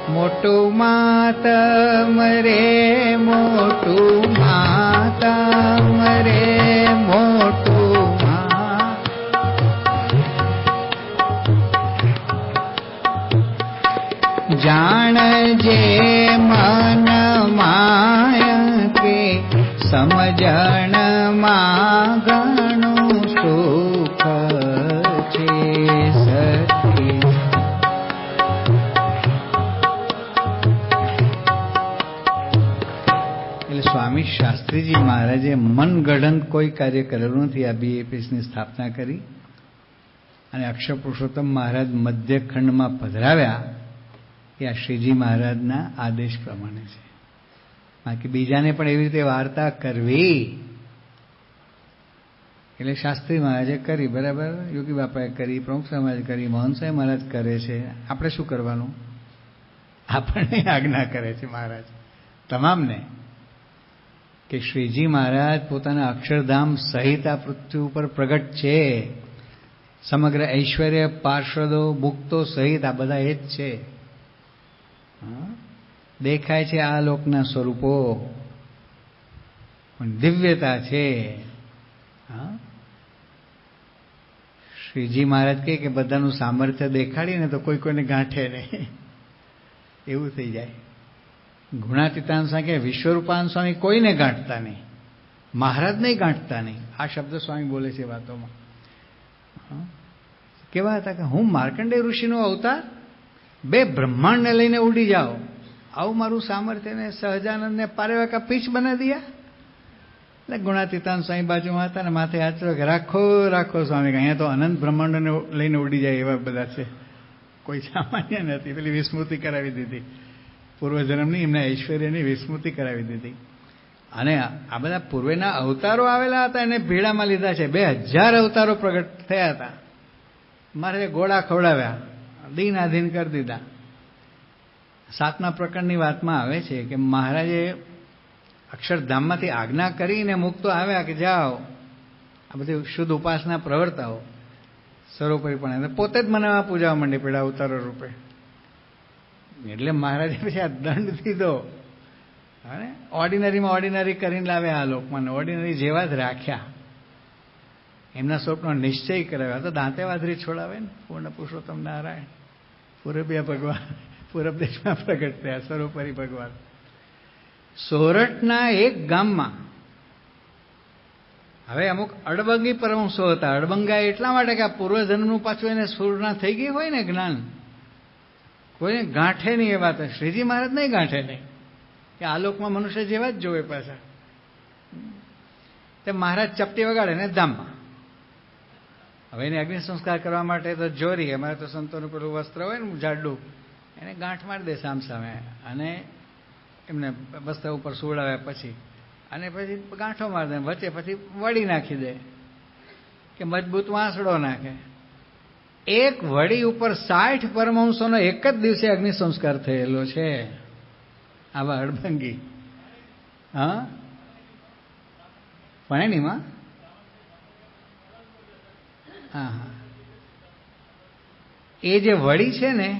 મોટું માતમ રે, મોટું માતમ રે, મોટું જાણ જે મન માય કે સમજણમાં ઘણું સુખ છે સખી. એટલે સ્વામી શાસ્ત્રીજી મહારાજે મનગઢંત કોઈ કાર્ય કરેલું નથી. આ BAPSની સ્થાપના કરી અને અક્ષર પુરુષોત્તમ મહારાજ મધ્યખંડમાં પધરાવ્યા એ આ શ્રીજી મહારાજના આદેશ પ્રમાણે છે. બાકી બીજાને પણ એવી રીતે વાર્તા કરવી એટલે શાસ્ત્રી મહારાજે કરી, બરાબર, યોગી બાપાએ કરી, પ્રમુખ મહારાજ કરી, મોહન સાહેબ મહારાજ કરે છે. આપણે શું કરવાનું? આપણને આજ્ઞા કરે છે મહારાજ તમામને કે શ્રીજી મહારાજ પોતાના અક્ષરધામ સહિત આ પૃથ્વી ઉપર પ્રગટ છે. સમગ્ર ઐશ્વર્ય, પાર્ષદો, મુક્તો સહિત આ બધા એ જ છે. દેખાય છે આ લોકના સ્વરૂપો, પણ દિવ્યતા છે. શ્રીજી મહારાજ કહે કે બધાનું સામર્થ્ય દેખાડીને તો કોઈ કોઈને ગાંઠે નહીં, એવું થઈ જાય. ગુણાતીતાન સ્વામી કે વિશ્વરૂપાન સ્વામી કોઈને ગાંઠતા નહીં, મહારાજને ગાંઠતા નહીં. આ શબ્દ સ્વામી બોલે છે વાતોમાં. કેવા હતા કે હું માર્કંડેય ઋષિનો અવતાર, 2 બ્રહ્માંડને લઈને ઉડી જાઓ, આવું મારું સામર્થ્ય ને સહજાનંદને પારેવા કા પીછ બના દિયા. એટલે ગુણાતીતાન સ્વામી બાજુમાં હતા ને માથે હાથ કે રાખો રાખો સ્વામી, અહીંયા તો અનંત બ્રહ્માંડોને લઈને ઉડી જાય એવા બધા છે, કોઈ સામાન્ય નથી. પેલી વિસ્મૃતિ કરાવી દીધી, પૂર્વજન્મની એમના ઐશ્વર્યની વિસ્મૃતિ કરાવી દીધી. અને આ બધા પૂર્વેના અવતારો આવેલા હતા એને ભેડામાં લીધા છે. 2000 અવતારો પ્રગટ થયા હતા. મારે ગોળા ખવડાવ્યા, દીનાધીન કરી દીધા. 7મા પ્રકરણની વાતમાં આવે છે કે મહારાજે અક્ષરધામમાંથી આજ્ઞા કરીને મુક્તો આવ્યા કે જાઓ આ બધી શુદ્ધ ઉપાસના પ્રવર્તાઓ સર્વોપરીપણે. પોતે જ મનાવા પૂજાવા માંડી પડ્યા અવતારો રૂપે. એટલે મહારાજે પછી આ દંડ દીધો અને ઓર્ડિનરીમાં ઓર્ડિનરી કરીને લાવ્યા આ લોકમાં, ઓર્ડિનરી જેવા જ રાખ્યા. એમના સ્વપ્નો નિશ્ચય કરાવ્યા. તો દાંતે વાદરી છોડાવે ને પૂર્ણ પુરુષોત્તમ નારાયણ પૂરબીય ભગવાન પૂરબ દેશમાં પ્રગટ થયા સર્વોપરી ભગવાન. સોરઠના એક ગામમાં હવે અમુક અડબંગી પરમહંસો હતા. અડબંગા એટલા માટે કે આ પૂર્વજન્મનું પાછું એને સ્ફૂર્ણા થઈ ગઈ હોય ને જ્ઞાન, કોઈને ગાંઠે નહીં. એ વાત શ્રીજી મહારાજ નહીં ગાંઠે નહીં કે આ લોકમાં મનુષ્ય જેવા જ જોવે પાછા. તે મહારાજ ચપટી વગાડે ને ધામમાં. હવે એને અગ્નિ સંસ્કાર કરવા માટે તો જોરી, અમારે તો સંતોનું પેલું વસ્ત્ર હોય ને જાડું, એને ગાંઠ મારી દે સામસામે અને એમને વસ્ત્ર ઉપર સુવડાવ્યા પછી અને પછી ગાંઠો મારી દે, વચ્ચે પછી વળી નાખી દે કે મજબૂત વાંસડો નાખે. એક વડી ઉપર 60 પરમહંસોનો એક જ દિવસે અગ્નિ સંસ્કાર થયેલો છે. આવા અડબંગી. હા, પરણીમાં હા હા, એ જે વડી છે ને,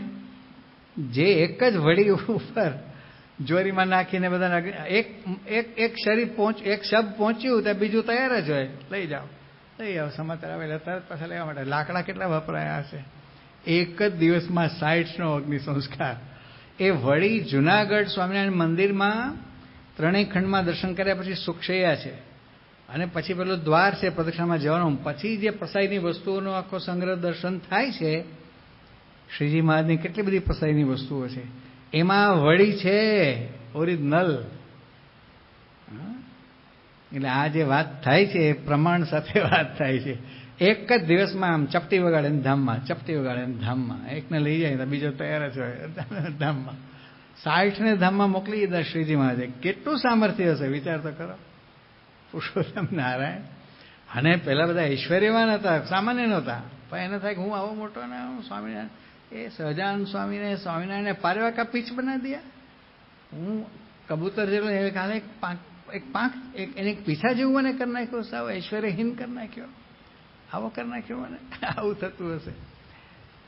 જે એક જ વડી ઉપર જોરીમાં નાખીને બધા એક શરીર એક શબ પહોંચ્યું ત્યાં બીજું તૈયાર જ હોય, લઈ જાઓ લઈ આવો, સમાચાર આવેલા તરત પાછા લેવા માટે. લાકડા કેટલા વપરાયા હશે. એક જ દિવસમાં 60નો અગ્નિ સંસ્કાર. એ વળી જુનાગઢ સ્વામિનારાયણ મંદિરમાં 3 ખંડમાં દર્શન કર્યા પછી સુખશૈયા છે અને પછી પેલું દ્વાર છે પ્રદક્ષિણામાં જવાનું. પછી જે પસાઈની વસ્તુઓનો આખો સંગ્રહ દર્શન થાય છે. શ્રીજી મહારાજની કેટલી બધી પસાઈની વસ્તુઓ છે, એમાં વળી છે ઓરિજિનલ. એટલે આ જે વાત થાય છે એ પ્રમાણ સાથે વાત થાય છે. એક જ દિવસમાં આમ ચપટી વગાડે ને ધામમાં, ચપટી વગાડે ને ધામમાં. એકને લઈ જાય તો બીજો તૈયાર જ હોય ધામમાં. 60ને ધામમાં મોકલી દીધા શ્રીજી મહારાજે. કેટલું સામર્થ્ય હશે વિચાર તો કરો. પુરુષોત્તમ નારાયણ. અને પેલા બધા ઐશ્વર્યવાન હતા, સામાન્ય નહોતા. પણ એને થાય કે હું આવો મોટો ને સ્વામિનારાયણ, એ સહજાનંદ સ્વામીને સ્વામિનારાયણને પારવા કા પીછ બના દિયા. હું કબૂતર જેટલો કાલે એક પાંખ એને પીછા જેવું મને કરી નાખ્યો, સાવ ઐશ્વર્યહીન કરી નાખ્યો, આવો કરી નાખ્યો મને. આવું થતું હશે.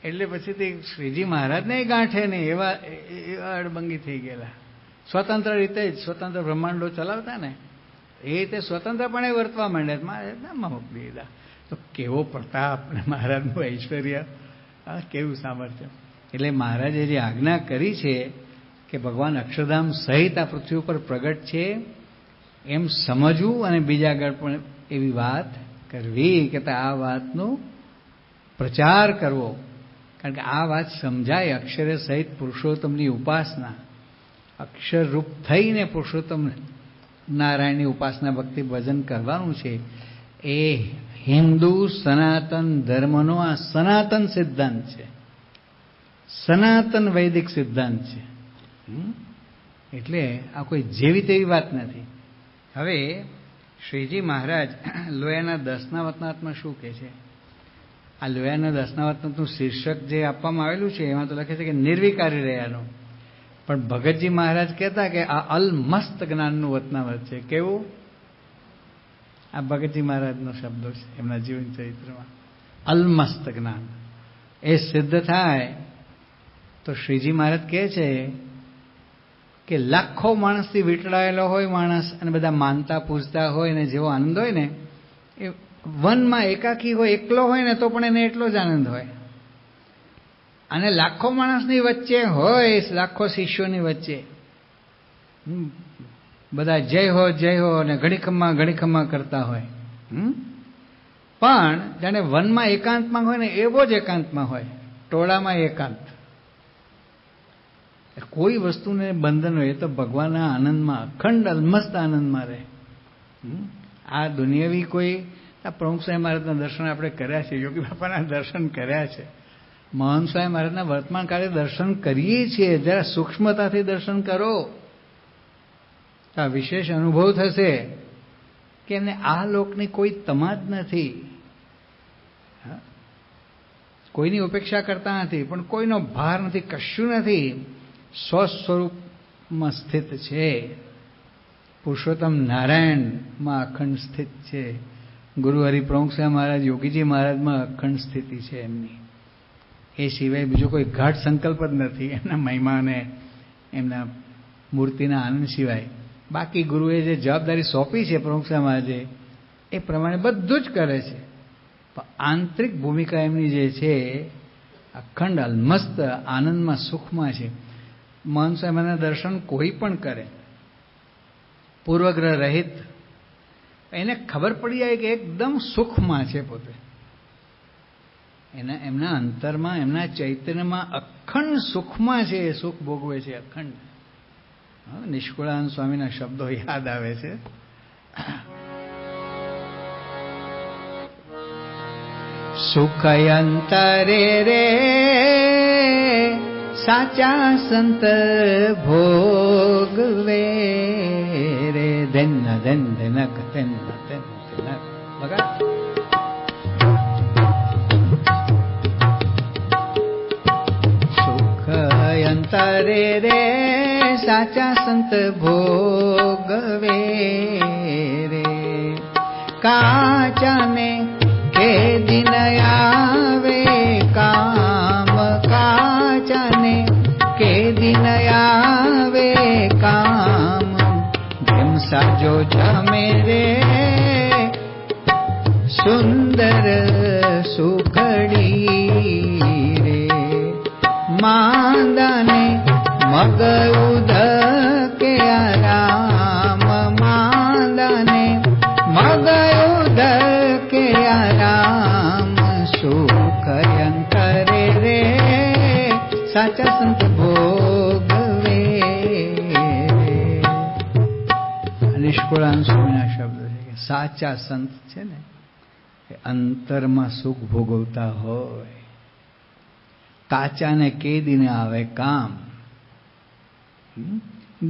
એટલે પછીથી શ્રીજી મહારાજને ગાંઠે નહીં એવા અડબંગી થઈ ગયેલા. સ્વતંત્ર રીતે જ સ્વતંત્ર બ્રહ્માંડો ચલાવતા ને એ રીતે સ્વતંત્રપણે વર્તવા માંડ્યા. મહારાજ નામમાં મોકલી દીધા. તો કેવો પ્રતાપ ને મહારાજનું ઐશ્વર્ય, કેવું સામર્થ્ય. એટલે મહારાજે જે આજ્ઞા કરી છે કે કે ભગવાન અક્ષરધામ સહિત આ પૃથ્વી ઉપર પ્રગટ છે એમ સમજવું અને બીજા આગળ પણ એવી વાત કરવી કે આ વાતનો પ્રચાર કરવો. કારણ કે આ વાત સમજાય અક્ષરે સહિત પુરુષોત્તમની ઉપાસના, અક્ષરરૂપ થઈને પુરુષોત્તમ નારાયણની ઉપાસના ભક્તિ ભજન કરવાનું છે. એ હિન્દુ સનાતન ધર્મનો આ સનાતન સિદ્ધાંત છે, સનાતન વૈદિક સિદ્ધાંત છે. એટલે આ કોઈ જેવી તેવી વાત નથી. હવે શ્રીજી મહારાજ લોયાના દસનાવતનાથમાં શું કહે છે? આ લોયાના દસનાવતનાથનું શીર્ષક જે આપવામાં આવેલું છે એમાં તો લખે છે કે નિર્વિકારી રહ્યાનું. પણ ભગતજી મહારાજ કહેતા કે આ અલમસ્ત જ્ઞાનનું વતનાવત છે. કેવું? આ ભગતજી મહારાજનો શબ્દો છે એમના જીવન ચરિત્રમાં. અલમસ્ત જ્ઞાન એ સિદ્ધ થાય તો શ્રીજી મહારાજ કહે છે કે લાખો માણસથી વીંટળાયેલો હોય માણસ અને બધા માનતા પૂજતા હોય ને જેવો આનંદ હોય ને એ વનમાં એકાકી હોય, એકલો હોય ને તો પણ એને એટલો જ આનંદ હોય. અને લાખો માણસની વચ્ચે હોય, લાખો શિષ્યોની વચ્ચે બધા જય હો અને ઘણી ખમ્મા કરતા હોય, પણ જાણે વનમાં એકાંતમાં હોય ને એવો જ એકાંતમાં હોય, ટોળામાં એકાંત. કોઈ વસ્તુને બંધન હોય તો ભગવાનના આનંદમાં અખંડ અલમસ્ત આનંદમાં રહે. આ દુનિયાવી કોઈ આ પ્રમુખ સાહેબ મહારાજના દર્શન આપણે કર્યા છે, યોગી બાપાના દર્શન કર્યા છે, મહાન સાહેબ મહારાજના વર્તમાન કાળે દર્શન કરીએ છીએ. જરા સૂક્ષ્મતાથી દર્શન કરો, આ વિશેષ અનુભવ થશે કે એમને આ લોકની કોઈ તમા જ નથી, કોઈની ઉપેક્ષા કરતા નથી, પણ કોઈનો ભાર નથી, કશું નથી. સ્વસ્વરૂપમાં સ્થિત છે. પુરુષોત્તમ નારાયણમાં અખંડ સ્થિત છે. ગુરુ હરિપ્રમુખ સાહેબ મહારાજ, યોગીજી મહારાજમાં અખંડ સ્થિતિ છે એમની. એ સિવાય બીજો કોઈ ગાઢ સંકલ્પ જ નથી એમના મહિમા અને એમના મૂર્તિના આનંદ સિવાય. બાકી ગુરુએ જે જવાબદારી સોંપી છે પ્રમુખ સાહેબ મહારાજે એ પ્રમાણે બધું જ કરે છે. પણ આંતરિક ભૂમિકા એમની જે છે અખંડ અલમસ્ત આનંદમાં, સુખમાં છે. મહાન સાહેબના દર્શન કોઈ પણ કરે પૂર્વગ્રહ રહિત, એને ખબર પડી જાય કે એકદમ સુખમાં છે પોતે. એમના અંતરમાં, એમના ચૈતન્યમાં અખંડ સુખમાં છે, સુખ ભોગવે છે અખંડ. નિષ્કુળાનંદ સ્વામીના શબ્દો યાદ આવે છે. સુખયંતરે રે સાચા સંત ભોગવે રે. ધન ધન ધનક ધન ધન ધનક. બગા સુખયંતરે રે સાચા સંત ભોગવે રે. કાચાને કે દિન આવે કામ, કાચાને કે દિન આવે કામ. જેમ સાજો જમે રે સુંદર સુખડી રે. માંદાને મગ ઉદકે આરામ, માંદાને મગ ઉદકે આરામ. સુખયંતરે રે સાચા સંત ભોગવે રે. નિષ્કુળાનંદ સ્વામીના શબ્દ છે કે સાચા સંત છે ને એ અંતરમાં સુખ ભોગવતા હોય. કાચાને કે દિને આવે કામ.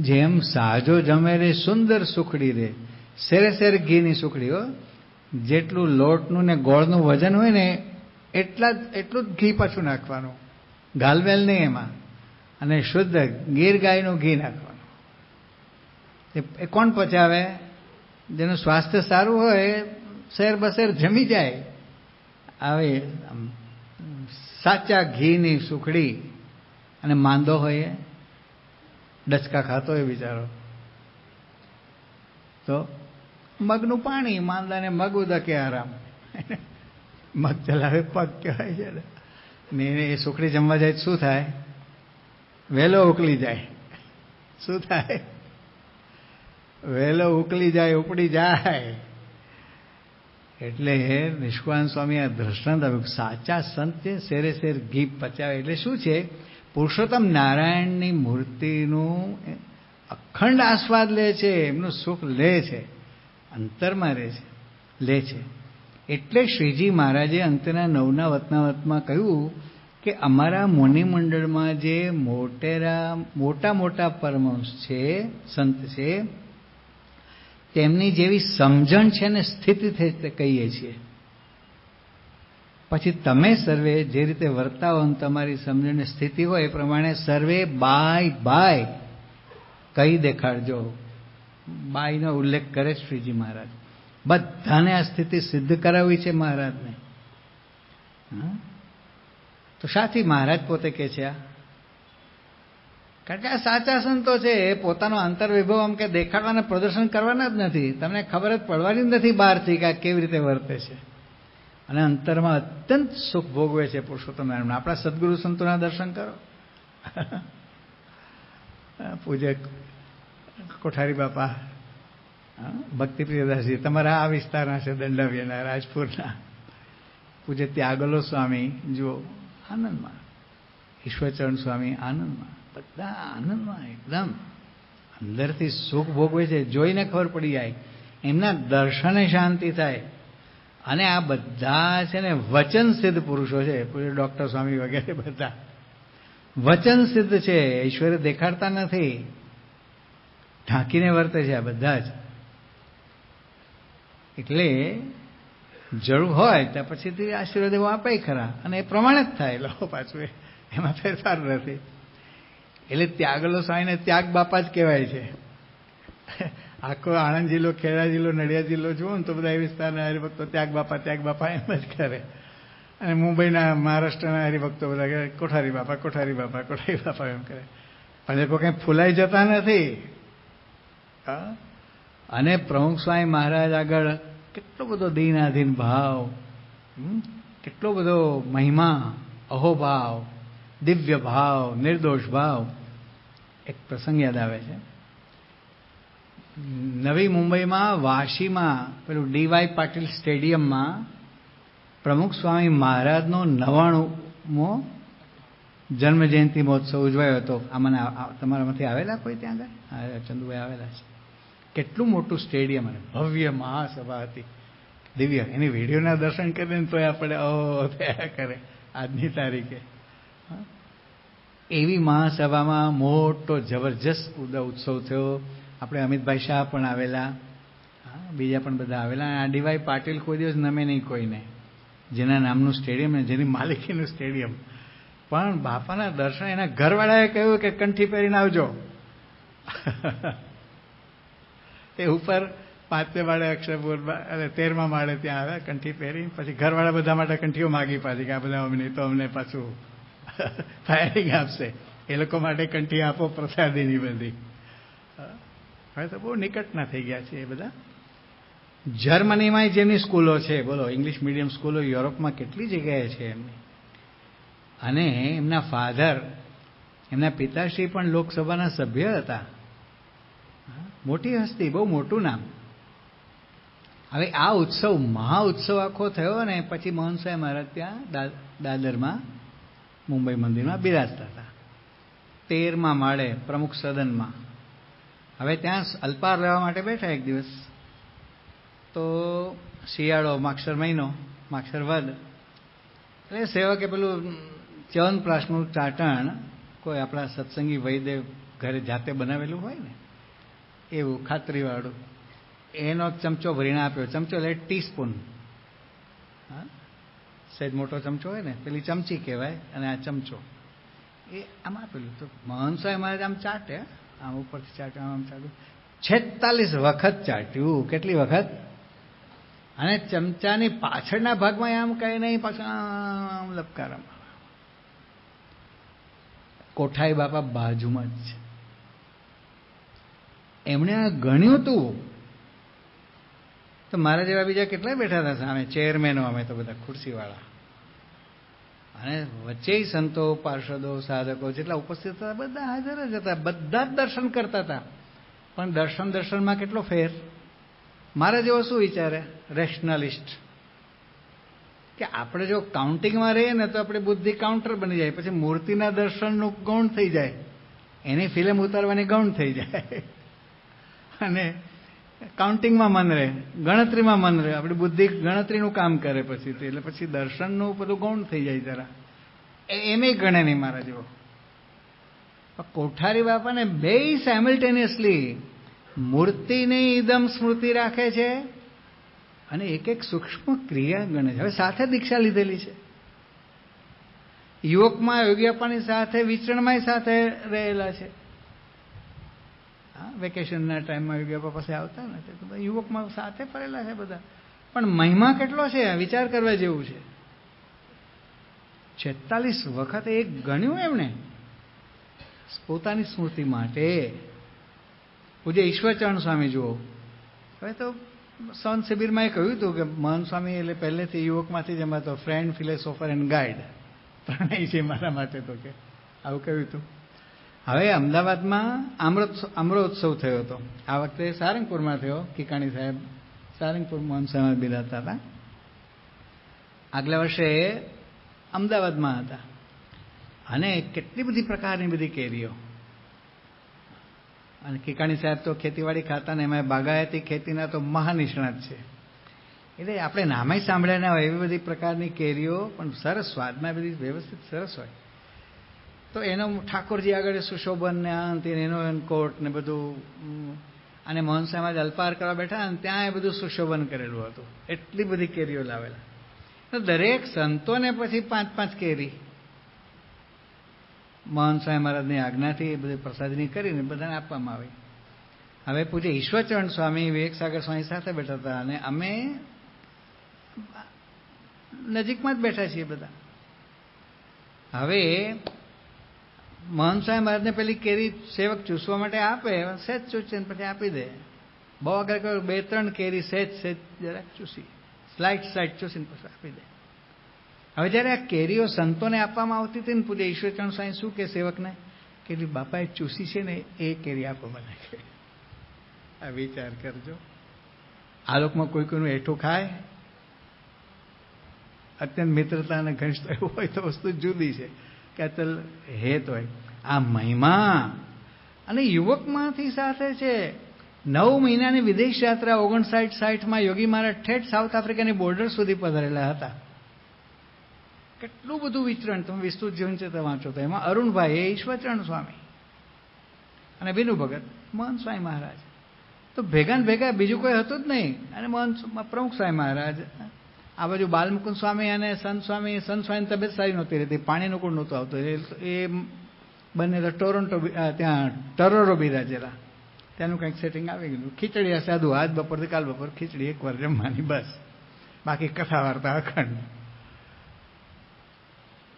જેમ સાજો જમે રે સુંદર સુખડી રે. શેરે શેરે ઘીની સુખડી હો. જેટલું લોટનું ને ગોળનું વજન હોય ને એટલું જ ઘી પાછું નાખવાનું, ગાલવેલ નહીં એમાં. અને શુદ્ધ ગીર ગાયનું ઘી નાખવાનું. એ કોણ પચાવે? જેનું સ્વાસ્થ્ય સારું હોય શેર બસેર જમી જાય. આવે સાચા ઘીની સુખડી. અને માંદો હોય ડચકા ખાતો હોય બિચારો તો મગનું પાણી, માંદાને મગ ઉદકે આરામ. મગ ચલાવે પગ કહેવાય છે ને. એ સુખડી જમવા જાય શું થાય? વહેલો ઉકલી જાય. શું થાય? વહેલો ઉકલી જાય, ઉપડી જાય. એટલે નિષ્કુળાનંદ સ્વામી આ દ્રષ્ટાંત આપ્યું. સાચા સંત છે શેરે શેર ઘી પચાવે. એટલે શું છે? પુરુષોત્તમ નારાયણની મૂર્તિનું અખંડ આસ્વાદ લે છે, એમનું સુખ લે છે, અંતરમાં રહે છે, લે છે. એટલે શ્રીજી મહારાજે અંતના 9ના વતનાવતમાં કહ્યું કે અમારા મુનિ મંડળમાં જે મોટા મોટા પરમહંસ છે, સંત છે, તેમની જેવી સમજણ છે ને સ્થિતિ તે કહીએ છીએ. પછી તમે સર્વે જે રીતે વર્તાવો તમારી સમજણ સ્થિતિ હોય એ પ્રમાણે સર્વે બાય કહી દેખાડજો. બાયનો ઉલ્લેખ કરે શ્રીજી મહારાજ. બધાને આ સ્થિતિ સિદ્ધ કરાવી છે મહારાજને. તો શાથી મહારાજ પોતે કે છે? કારણ કે આ સાચા સંતો છે એ પોતાનો આંતરવિભવ આમ કે દેખાડવાના પ્રદર્શન કરવાના જ નથી. તમને ખબર જ પડવાની જ નથી બહારથી કે આ કેવી રીતે વર્તે છે. અને અંતરમાં અત્યંત સુખ ભોગવે છે પુરુષોત્તમ નારાયણ. આપણા સદગુરુ સંતોના દર્શન કરો. પૂજ્ય કોઠારી બાપા, ભક્તિપ્રિયદાસજી, તમારા આ વિસ્તારના છે, દંડવ્યના, રાજપુરના. પૂજ્ય ત્યાગલો સ્વામી જુઓ આનંદમાં, ઈશ્વરચરણ સ્વામી આનંદમાં, બધા આનંદમાં એકદમ અંદરથી સુખ ભોગવે છે. જોઈને ખબર પડી જાય, એમના દર્શને શાંતિ થાય. અને આ બધા છે ને વચન સિદ્ધ પુરુષો છે. પૂજ્ય ડોક્ટર સ્વામી વગેરે બધા વચન સિદ્ધ છે. ઈશ્વરે દેખાડતા નથી, ઢાંકીને વર્તે છે આ બધા જ. એટલે જરૂર હોય ત્યાં પછીથી આશીર્વાદ એવો આપે ખરા, અને એ પ્રમાણે જ થાય. લોકો પાછું એમાં ફેરફાર નથી. એટલે ત્યાગલો સ્વામીને ત્યાગ બાપા જ કહેવાય છે. આખો આણંદ જિલ્લો, ખેડા જિલ્લો, નડિયાદ જિલ્લો જુઓ ને તો બધા એ વિસ્તારના હરિભક્તો ત્યાગ બાપા એમ જ કરે. અને મુંબઈના, મહારાષ્ટ્રના હરિભક્તો બધા કોઠારી બાપા એમ કરે. પણ એ કોઈ કંઈ ફૂલાઈ જતા નથી. અને પ્રમુખ સ્વામી મહારાજ આગળ કેટલો બધો દીનાધીન ભાવ, કેટલો બધો મહિમા, અહોભાવ, દિવ્ય ભાવ, નિર્દોષ ભાવ. એક પ્રસંગ યાદ આવે છે. નવી મુંબઈમાં વાશીમાં પેલું ડીવાય પાટીલ સ્ટેડિયમમાં પ્રમુખ સ્વામી મહારાજનો 99મો જન્મ જયંતિ મહોત્સવ ઉજવાયો હતો. આમાં તમારામાંથી આવેલા કોઈ ત્યાં આગળ? ચંદુભાઈ આવેલા છે. કેટલું મોટું સ્ટેડિયમ અને ભવ્ય મહાસભા હતી, દિવ્ય. એની વિડીયોના દર્શન કરીને તો આપણે થયા કરે આજની તારીખે. એવી મહાસભામાં મોટો જબરજસ્ત ઉત્સવ થયો. આપણે અમિતભાઈ શાહ પણ આવેલા, બીજા પણ બધા આવેલા. આ ડીવાય પાટીલ કોઈ દિવસ નમે નહીં કોઈને, જેના નામનું સ્ટેડિયમ ને જેની માલિકીનું સ્ટેડિયમ. પણ બાપાના દર્શન એના ઘરવાળાએ કહ્યું કે કંઠી પહેરીને આવજો. એ ઉપર 5 માળે અક્ષરપુરમાં અને 13મા માળે ત્યાં આવ્યા કંઠી પહેરી. પછી ઘરવાળા બધા માટે કંઠીઓ માગી પાછી કે આ બધા અમને તો અમને પાછું ફાયરિંગ આપશે. એ લોકો માટે કંઠી આપો પ્રસાદીની બધી. હવે તો બહુ નિકટના થઈ ગયા છે એ બધા. જર્મનીમાં જેમની સ્કૂલો છે, બોલો, ઇંગ્લિશ મીડિયમ સ્કૂલો યુરોપમાં કેટલી જગ્યાએ છે એમની. અને એમના ફાધર, એમના પિતાશ્રી પણ લોકસભાના સભ્ય હતા. મોટી હસ્તી, બહુ મોટું નામ. હવે આ ઉત્સવ, મહા ઉત્સવ આખો થયો ને પછી મોહન સાહેબ મહારાજ ત્યાં દાદરમાં મુંબઈ મંદિરમાં બિરાજતા હતા, 13મા માળે પ્રમુખ સદનમાં. હવે ત્યાં અલ્પાહાર લેવા માટે બેઠા એક દિવસ. તો શિયાળો, માક્ષર મહિનો, માક્ષર વદ. એટલે સેવકે પેલું ચ્યવનપ્રાશનું ચાટણ કોઈ આપણા સત્સંગી વૈદેવ ઘરે જાતે બનાવેલું હોય ને એવું ખાતરીવાળું, એનો ચમચો ભરીને આપ્યો. ચમચો એટલે ટીસ્પૂન. સહેજ મોટો ચમચો હોય ને, પેલી ચમચી કહેવાય, અને આ ચમચો એ આમ આપેલું. તો મોહન સાહેબ મહારાજ આમ ચાટે, આમ ઉપરથી ચાટ્યું, આમ ચાટ્યું, 46 વખત ચાટ્યું. કેટલી વખત? અને ચમચાની પાછળના ભાગમાં આમ કઈ નહીં, પાછળ આમ લપકારા. કોઠારી બાપા બાજુમાં જ છે. એમણે આ ગણ્યું હતું. તો મારા જેવા બીજા કેટલાય બેઠા હતા સામે, ચેરમેનો, અમે તો બધા ખુરશીવાળા. અને વચ્ચે સંતો, પાર્ષદો, સાધકો જેટલા ઉપસ્થિત હતા બધા હાજર જ હતા. બધા જ દર્શન કરતા હતા. પણ દર્શનમાં કેટલો ફેર. મારા જેવો શું વિચારે રેશનલિસ્ટ, કે આપણે જો કાઉન્ટિંગમાં રહીએ ને તો આપણી બુદ્ધિ કાઉન્ટર બની જાય, પછી મૂર્તિના દર્શનનું ગૌણ થઈ જાય, એની ફિલ્મ ઉતારવાની ગૌણ થઈ જાય, અને કાઉન્ટિંગમાં મન રહે, ગણતરીમાં મન રહે, આપણી બુદ્ધિ ગણતરીનું કામ કરે પછી, એટલે પછી દર્શનનું બધું ગૌણ થઈ જાય જરા, એમે ગણે નહીં મારા જેવો. કોઠારી બાપાને બે સાયમલ્ટેનિયસલી મૂર્તિની ઇદમ સ્મૃતિ રાખે છે અને એક એક સૂક્ષ્મ ક્રિયા ગણે છે. હવે સાથે દીક્ષા લીધેલી છે. યુવકમાં યોગી અપ્પાની સાથે વિચરણમાં સાથે રહેલા છે. વેકેશનના ટાઈમમાં યોગી અપ્પા પાસે આવતા ને તો યુવકમાં સાથે ફરેલા છે બધા. પણ મહિમા કેટલો છે વિચાર કરવા જેવું છે. 46 વખત એક ગણ્યું એમણે પોતાની સ્મૃતિ માટે. પૂજ્ય ઈશ્વરચરણ સ્વામી જુઓ, હવે તો સંત શિબિરમાં એ કહ્યું હતું કે મહંત સ્વામી એટલે પહેલેથી યુવકમાંથી જ એમાં તો ફ્રેન્ડ, ફિલોસોફર એન્ડ ગાઈડ ત્રણેય છે મારા માટે, તો કે આવું કહ્યું હતું. હવે અમદાવાદમાં અમૃતોત્સવ થયો હતો. આ વખતે સારંગપુરમાં થયો. કિકાણી સાહેબ સારંગપુર મહંત સ્વામી બિરાજતા હતા. આગલા વર્ષે અમદાવાદમાં હતા અને કેટલી બધી પ્રકારની બધી કેરીઓ. અને કિકાણી સાહેબ તો ખેતીવાડી ખાતા ને એમાં બાગાયતી ખેતીના તો મહાનિષ્ણાત છે. એટલે આપણે નામે સાંભળ્યા ના હોય એવી બધી પ્રકારની કેરીઓ, પણ સરસ સ્વાદમાં બધી વ્યવસ્થિત સરસ હોય. તો એનો ઠાકોરજી આગળ સુશોભન ને અંત એનો કોટ ને બધું, અને મોહન સાહેબ અલ્પાહાર કરવા બેઠા અને ત્યાં એ બધું સુશોભન કરેલું હતું. એટલી બધી કેરીઓ લાવેલા. તો દરેક સંતોને પછી 5-5 કેરી મહંત સ્વામી મહારાજની આજ્ઞાથી એ બધી પ્રસાદની કરીને બધાને આપવામાં આવી. હવે પૂજ્ય ઈશ્વરચરણ સ્વામી, વિવેકસાગર સ્વામી સાથે બેઠા હતા અને અમે નજીકમાં જ બેઠા છીએ બધા. હવે મહંત સ્વામી મહારાજને પેલી કેરી સેવક ચૂસવા માટે આપે, સહેજ ચૂસીને પછી આપી દે. બહુ આગળ કહ્યું 2-3 કેરી સહેજ જરાક ચૂસી, સ્લાઇડ ચૂસીને પછી આપી દે. હવે જ્યારે આ કેરીઓ સંતોને આપવામાં આવતી હતી ને, પૂજ્ય ઈશ્વરચરણ સ્વામી શું કે સેવકને કે બાપાએ ચૂસી છે ને એ કેરી આપો મને. આ વિચાર કરજો, આ લોકમાં કોઈ કોઈનું એઠું ખાય, અત્યંત મિત્રતા અને ઘનિષ્ઠતા એવું હોય તો વસ્તુ જુદી છે કે અચલ હેત હોય. આ મહિમા અને યુવકમાંથી સાથે છે. 9 મહિનાની વિદેશ યાત્રા 59-60માં યોગી મહારાજ ઠેઠ સાઉથ આફ્રિકાની બોર્ડર સુધી પધારેલા હતા. કેટલું બધું વિચરણ, તમે વિસ્તૃત જીવનચરિત્ર વાંચો તો એમાં અરુણભાઈ એ ઈશ્વરચરણ સ્વામી અને વિનુ ભગત મહંત સ્વામી મહારાજ, તો ભેગા ને ભેગા બીજું કોઈ હતું જ નહીં. અને મહંત પ્રમુખ સ્વામી મહારાજ, આ બાજુ બાલમુકુંદ સ્વામી અને સંત સ્વામીની તબિયત સારી નહોતી રહેતી, પાણી અનુકૂળ નહોતું આવતું, એ બંને તો ટોરોન્ટો ત્યાં ટરોરો બિરાજેલા. ત્યાંનું કંઈક સેટિંગ આવી ગયું. ખીચડી સાદું, આજ બપોરથી કાલ બપોર ખીચડી એકવાર જમવાની બસ, બાકી કથા વાર્તા અખંડ.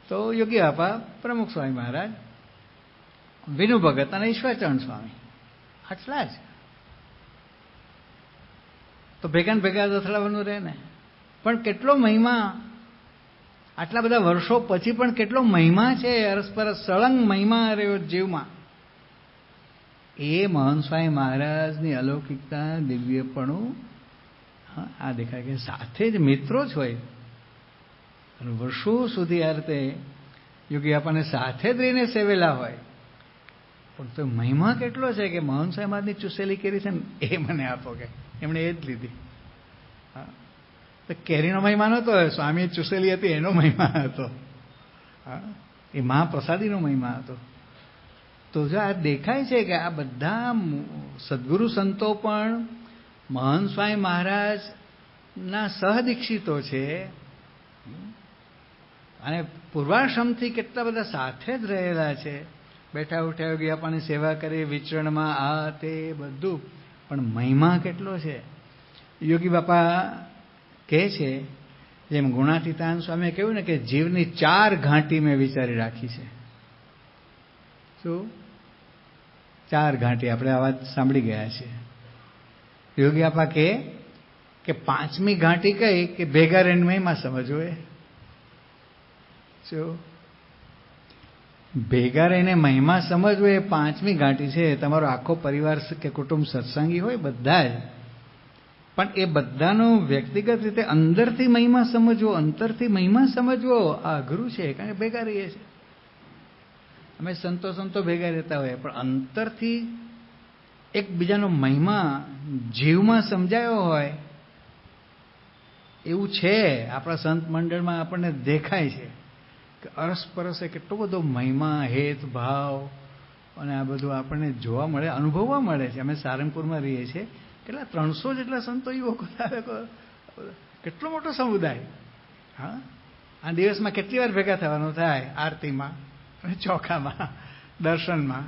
તો યોગી બાપા, પ્રમુખ સ્વામી મહારાજ, વિનુ ભગત અને ઈશ્વરચરણ સ્વામી, આટલા જ. તો ભેગા ને ભેગા દથડાવાનું રહે ને. પણ કેટલો મહિમા, આટલા બધા વર્ષો પછી પણ કેટલો મહિમા છે, અરસપરસ સળંગ મહિમા રહ્યો જીવમાં. એ મહંત સ્વામી મહારાજની અલૌકિકતા, દિવ્યપણું આ દેખાય કે સાથે જ મિત્રો જ હોય. વર્ષો સુધી આ રીતે યોગી આપણને સાથે જ રહીને સેવેલા હોય. પણ તો મહિમા કેટલો છે કે મહંત સ્વામી મહારાજની ચૂસેલી કેરી છે ને એ મને આપો, કે એમણે એ જ લીધી. હા, તો કેરીનો મહિમા નહોતો, સ્વામીએ ચૂસેલી હતી એનો મહિમા હતો. હા, એ મહાપ્રસાદીનો મહિમા હતો. તો જો આ દેખાય છે કે આ બધા સદગુરુ સંતો પણ મહંત સ્વામી મહારાજના સહદીક્ષિતો છે અને પૂર્વાશ્રમથી કેટલા બધા સાથે જ રહેલા છે. બેઠા ઉઠ્યા યોગી આપણને સેવા કરી, વિચરણમાં આ તે બધું. પણ મહિમા કેટલો છે. યોગી બાપા કહે છે, જેમ ગુણાતીતાનંદ સ્વામીએ કહ્યું ને કે જીવની 4 ઘાંટી મેં વિચારી રાખી છે. શું 4 ઘાંટી? આપણે આ વાત સાંભળી ગયા છીએ. યોગી બાપા કહે કે 5મી ઘાંટી કઈ કે ભેગા રહીને મહિમા સમજવો. શું ભેગા રહીને મહિમા સમજવો એ પાંચમી ઘાટી છે. તમારો આખો પરિવાર કે કુટુંબ સત્સંગી હોય બધા જ, પણ એ બધાનો વ્યક્તિગત રીતે અંદરથી મહિમા સમજવો, અંતરથી મહિમા સમજવો આ અઘરું છે, કારણ કે ભેગા રહીએ છીએ. અમે સંતો ભેગા રહેતા હોય, પણ અંતરથી એકબીજાનો મહિમા જીવમાં સમજાયો હોય એવું છે. આપણા સંત મંડળમાં આપણને દેખાય છે કે અરસપરસે કેટલો બધો મહિમા, હેત ભાવ અને આ બધું આપણને જોવા મળે, અનુભવવા મળે છે. અમે સારંગપુરમાં રહીએ છીએ, કેટલા 300 જેટલા સંતો યુવકો આવે, કેટલો મોટો સમુદાય. હા, આ દિવસમાં કેટલી વાર ભેગા થવાનું થાય, આરતીમાં અને ચોખામાં, દર્શનમાં,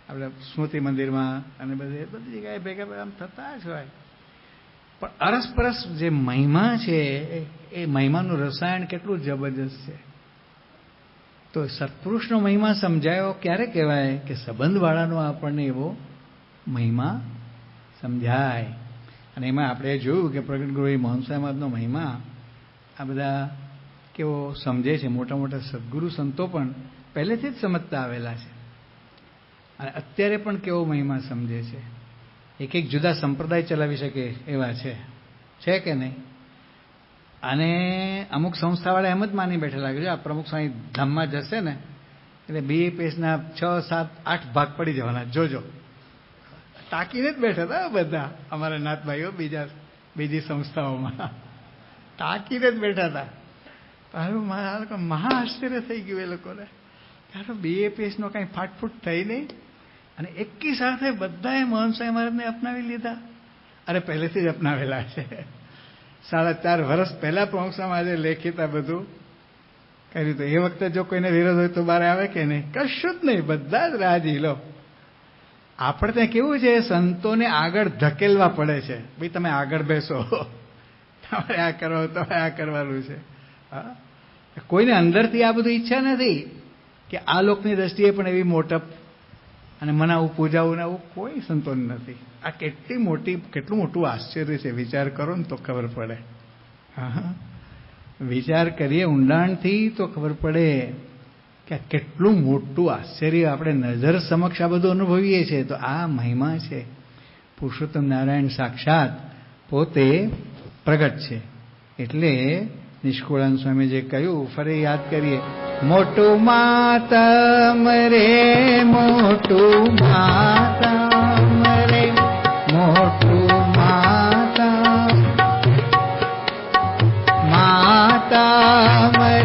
આપણે સ્મૃતિ મંદિરમાં અને બધી જગ્યાએ ભેગા આમ થતા જ હોય. પણ અરસપરસ જે મહિમા છે એ મહિમાનું રસાયણ કેટલું જબરજસ્ત છે. તો સત્પુરુષનો મહિમા સમજાયો ક્યારે કહેવાય કે સંબંધવાળાનો આપણને એવો મહિમા સમજાય. અને એમાં આપણે જોયું કે પ્રગટ ગુરુ મહંત સ્વામી મહારાજનો મહિમા આ બધા કેવો સમજે છે. મોટા મોટા સદગુરુ સંતો પણ પહેલેથી જ સમજતા આવેલા છે અને અત્યારે પણ કેવો મહિમા સમજે છે. એક એક જુદા સંપ્રદાય ચલાવી શકે એવા છે કે નહીં? અને અમુક સંસ્થાવાળા એમ જ માની બેઠેલા કે જો આ પ્રમુખ સ્વામી ધામમાં જશે ને એટલે BAPSના 6, 7, 8 ભાગ પડી જવાના, જોજો. તાકીને જ બેઠા હતા બધા અમારા નાથભાઈઓ બીજી સંસ્થાઓમાં, તાકીને જ બેઠા હતા. મહા આશ્ચર્ય થઈ ગયું એ લોકોને. ત્યારે BAPSનો કાંઈ ફાટફૂટ થઈ નહીં અને એકી સાથે બધાએ મહંત સ્વામી મહારાજને અપનાવી લીધા. અરે પહેલેથી જ અપનાવેલા છે. 4.5 વર્ષ પહેલા પ્રમુખ સ્વામી મહારાજે લેખિત આ બધું કર્યું હતું. એ વખતે જો કોઈને વિરોધ હોય તો બહાર આવે કે નહીં? કશું જ નહીં, બધા જ રાજી. લો, આપણે ત્યાં કેવું છે, સંતોને આગળ ધકેલવા પડે છે. ભાઈ તમે આગળ બેસો, તમારે આ કરો, તમારે આ કરવાનું છે. હા, કોઈને અંદરથી આ બધું ઈચ્છા નથી કે આ લોકની દ્રષ્ટિએ પણ એવી મોટપ અને મનાવું, પૂજાવું ને આવું કોઈ સંતોને નથી. આ કેટલું મોટું આશ્ચર્ય છે. વિચાર કરો ને તો ખબર પડે. હા, વિચાર કરીએ ઊંડાણથી તો ખબર પડે કે આ કેટલું મોટું આશ્ચર્ય આપણે નજર સમક્ષ આ બધું અનુભવીએ છીએ. તો આ મહિમા છે. પુરુષોત્તમ નારાયણ સાક્ષાત પોતે પ્રગટ છે. એટલે નિષ્કુળાનંદ સ્વામી જે કહ્યું ફરી યાદ કરીએ. મોટું માતમ રે, મોટું માતમ રે, મોટું માતમ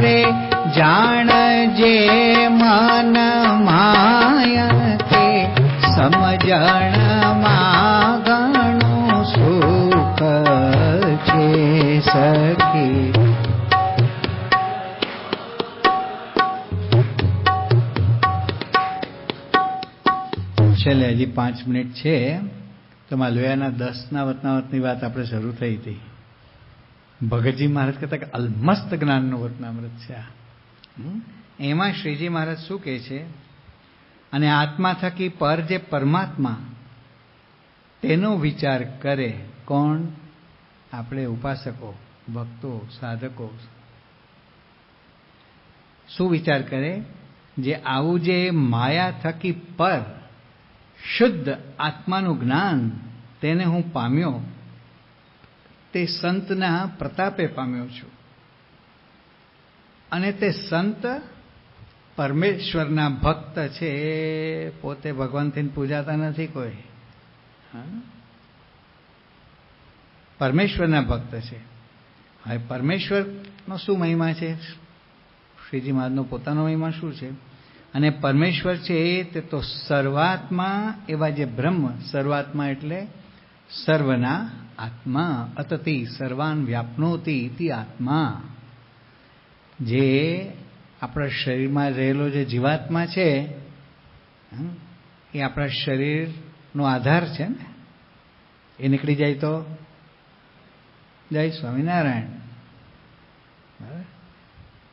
રે, જાણજે મન માયા તે, સમજણમાં ઘણું સુખ છે સખી. છેલ્લે હજી 5 મિનિટ છે. તો માલવયાના 10ના વતનામૃતની વાત આપણે શરૂ થઈ હતી. ભગતજી મહારાજ કહેતા કે અલમસ્ત જ્ઞાનનું વતનામૃત છે આ. એમાં શ્રીજી મહારાજ શું કહે છે? અને આત્મા થકી પર જે પરમાત્મા તેનો વિચાર કરે. કોણ? આપણે ઉપાસકો, ભક્તો, સાધકો. શું વિચાર કરે? જે આવું જે માયા થકી પર શુદ્ધ આત્માનું જ્ઞાન તેને હું પામ્યો, તે સંતના પ્રતાપે પામ્યો છું. અને તે સંત પરમેશ્વરના ભક્ત છે. પોતે ભગવાનથી પૂજાતા નથી કોઈ. પરમેશ્વરના ભક્ત છે. હવે પરમેશ્વરનો શું મહિમા છે? શ્રીજી મહારાજનો પોતાનો મહિમા શું છે? અને પરમેશ્વર છે તે તો સર્વાત્મા એવા જે બ્રહ્મ, સર્વાત્મા એટલે સર્વના આત્મા, અતતિ સર્વાન વ્યાપનોતિ ઇતિ આત્મા. જે આપણા શરીરમાં રહેલો જે જીવાત્મા છે એ આપણા શરીરનો આધાર છે ને. એ નીકળી જાય તો જય સ્વામિનારાયણ.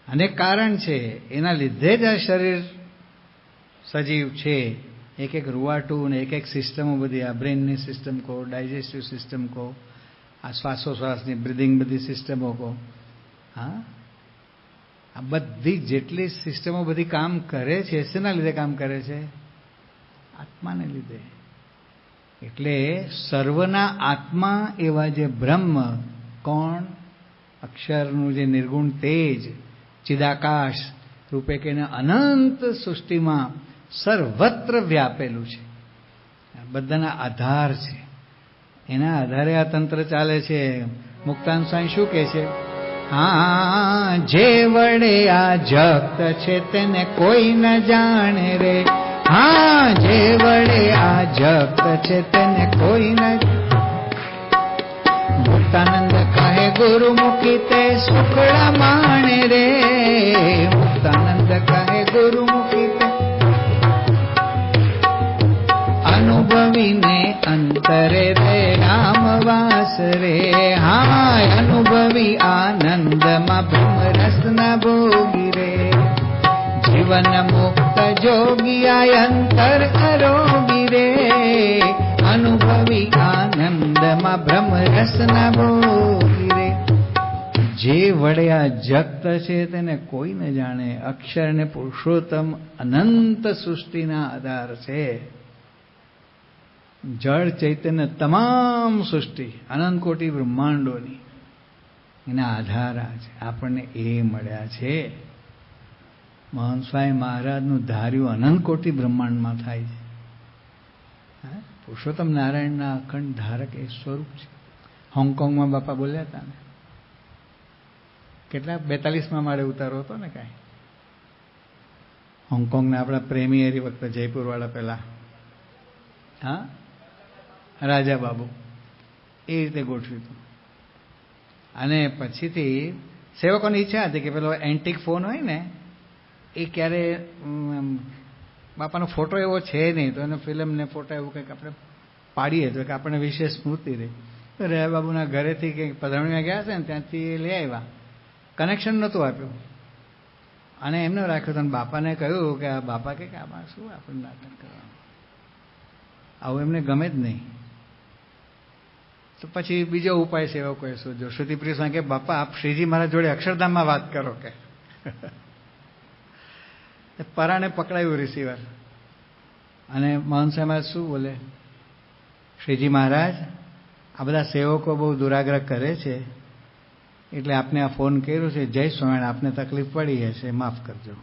અનેક કારણ છે, એના લીધે જ આ શરીર સજીવ છે. એક એક રૂવાટું ને એક એક સિસ્ટમો બધી, આ બ્રેનની સિસ્ટમ કહો, ડાયજેસ્ટિવ સિસ્ટમ કહો, આ શ્વાસોશ્વાસની બ્રિધિંગ બધી સિસ્ટમો કહો. હા, આ બધી જેટલી સિસ્ટમો બધી કામ કરે છે, શેના લીધે કામ કરે છે? આત્માને લીધે. એટલે સર્વના આત્મા એવા જે બ્રહ્મ, કોણ? અક્ષરનું જે નિર્ગુણ તેજ, ચિદાકાશ રૂપે કે અનંત સૃષ્ટિમાં સર્વત્ર વ્યાપેલું છે, બધાના આધાર છે. એના આધારે આ તંત્ર ચાલે છે. મુક્તાન સ્વામી શું કહે છે? હા, જે વડે આ જગત છે તેને કોઈ ન જાણે રે. હા, જે વડે આ જગત છે તેને કોઈ ન. મુક્તાનંદ કહે ગુરુમુખી તે સુખડા માણે રે. મુક્તાનંદ કહે ગુરુમુખી તે અનુભવીને અંતરે રે રામવાસ રે. હા, અનુભવી આનંદમાં બ્રહ્મરસ ના ભોગી રે. જીવન મુક્ત જોગી અંતર અરોગી રે. અનુભવી આનંદમાં બ્રહ્મરસ ના ભોગી રે. જે વડે આ જગત છે તેને કોઈ ન જાણે. અક્ષર ને પુરુષોત્તમ અનંત સૃષ્ટિના આધાર છે. જળ ચૈતન્ય તમામ સૃષ્ટિ અનંત કોટી બ્રહ્માંડોની એના આધાર છે. આપણને એ મળ્યા છે. મહંત સ્વામી મહારાજનું ધાર્યું અનંત કોટી બ્રહ્માંડમાં થાય છે. પુરુષોત્તમ નારાયણના અખંડ ધારક એ સ્વરૂપ છે. હોંગકોંગમાં બાપા બોલ્યા હતા ને, કેટલા 42માં માળે ઉતારો હતો ને કાંઈ. હોંગકોંગના આપણા પ્રેમી હરી વખતે જયપુર વાળા પહેલા, હા, રાજા બાબુ એ રીતે ગોઠવ્યું હતું. અને પછીથી સેવકોની ઈચ્છા હતી કે પેલો એન્ટિક ફોન હોય ને એ ક્યારે બાપાનો ફોટો એવો છે નહીં, તો એને ફિલ્મ ને ફોટો એવું કંઈક આપણે પાડીએ તો કે આપણને વિશેષ સ્મૃતિ રહે. તો રાજા બાબુના ઘરેથી કંઈક પધરામણીમાં ગયા છે ને ત્યાંથી લઈ આવ્યા. કનેક્શન નહોતું આપ્યું અને એમને રાખ્યો હતો. બાપાને કહ્યું કે આ બાપા કે આમાં શું આપણે નાટક કરવાનું, આવું એમને ગમે જ નહીં. તો પછી બીજો ઉપાય સેવકોએ શોધ્યો. શ્રુતિપ્રિય સ્વામી કે બાપા આપ શ્રીજી મહારાજ જોડે અક્ષરધામમાં વાત કરો કે. પરાણે પકડાયું રિસીવર અને મહંત સાહેબ શું બોલે? શ્રીજી મહારાજ આ બધા સેવકો બહુ દુરાગ્રહ કરે છે એટલે આપને આ ફોન કર્યો છે. જય સ્વામિનારાયણ, આપને તકલીફ પડી હશે, માફ કરજો.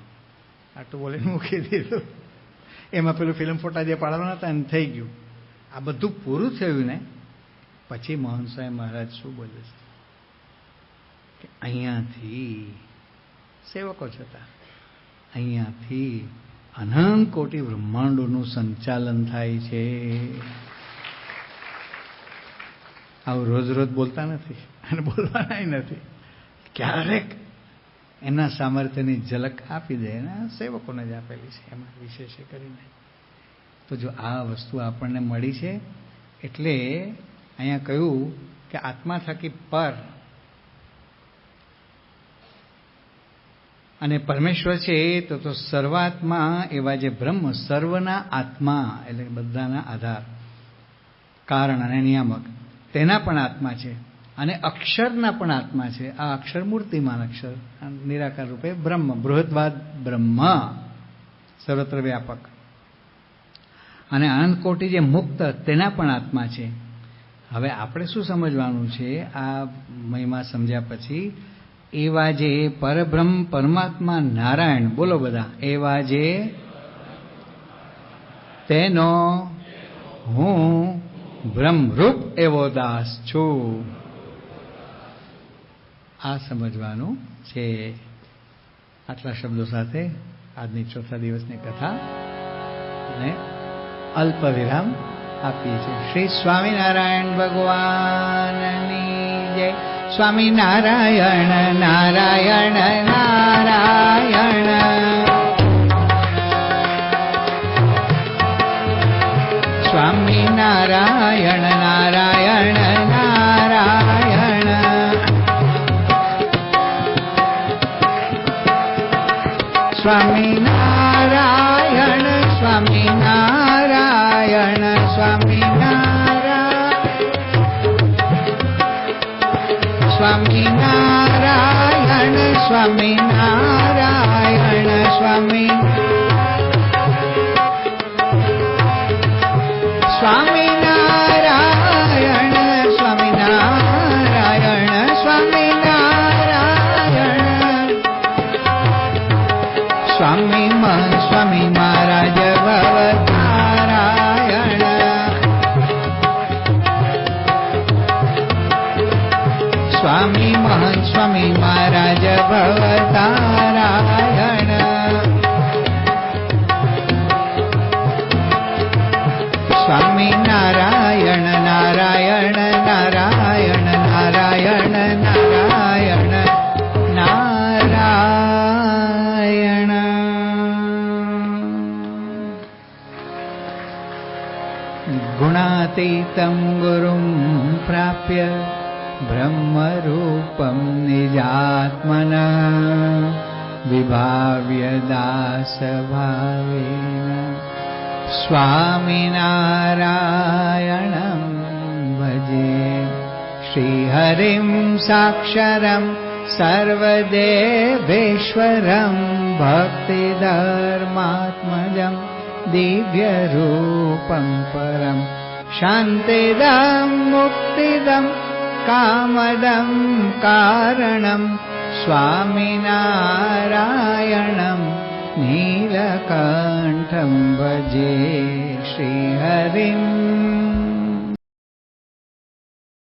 આટલું બોલીને મૂકી દીધું. એમાં પેલું ફિલ્મ ફોટા જે પાડવાના હતા એને થઈ ગયું. આ બધું પૂરું થયું ને પછી મહંત સાહેબ મહારાજ શું બોલે છે કે અહીંયાથી સેવકો છતાં અહીંયાથી અનંત કોટી બ્રહ્માંડોનું સંચાલન થાય છે. આવું રોજ રોજ બોલતા નથી અને બોલવાના નથી. ક્યારેક એના સામર્થ્યની ઝલક આપી દે ને સેવકોને જ આપેલી છે એમાં વિશેષ કરીને. તો જો આ વસ્તુ આપણને મળી છે એટલે અહીંયા કહ્યું કે આત્મા થકી પર અને પરમેશ્વર છે તો સર્વાત્મા એવા જે બ્રહ્મ સર્વના આત્મા એટલે બધાના આધાર, કારણ અને નિયામક તેના પણ આત્મા છે અને અક્ષરના પણ આત્મા છે. આ અક્ષર મૂર્તિમાન અક્ષર નિરાકાર રૂપે બ્રહ્મ, બૃહદવાદ બ્રહ્મ સર્વત્ર વ્યાપક અને અનંત કોટી જે મુક્ત તેના પણ આત્મા છે. હવે આપણે શું સમજવાનું છે આ મહિમા સમજ્યા પછી? એવા જે પરબ્રહ્મ પરમાત્મા નારાયણ, બોલો બધા, એવા જે તેનો હું બ્રહ્મરૂપ એવો દાસ છું. આ સમજવાનું છે. આટલા શબ્દો સાથે આજની ચોથા દિવસની કથા અને અલ્પ વિરામ આપીએ છીએ. શ્રી સ્વામિનારાયણ ભગવાનની જય. સ્વામિનારાયણ નારાયણ નારાયણ. સ્વામિનારાયણ નારાયણ નારાયણ. સ્વામિનારાયણ સ્વામિનારાયણ સ્વામિનારાયણ સ્વામિનારાયણ સ્વામિનારાયણ સ્વામી સ્વામિનારાયણ સ્વામિનારાયણ સ્વામિનારાયણ સ્વામી સ્વામી મહારાજ ભવતારાયણ સ્વામી મહંત સ્વામી મહારાજ ભવતારાયણ સ્વામી નારાયણ નારાયણ નારાયણ નારાયણ નારાયણ નારાયણ ગુણાતીતં ગુરું પ્રાપ્ય બ્રહ્મરૂપં નિજાત્મનઃ વિભાવ્ય દાસભાવેન સ્વામિનારાયણં ભજે શ્રીહરિં સાક્ષરં સર્વદેવેશ્વરં ભક્તિધર્માત્મજં દિવ્યરૂપં પરમ શાંતિદં મુક્તિદં કામદં કારણં સ્વામિનારાયણં નીલકંઠં ભજે શ્રીહરિં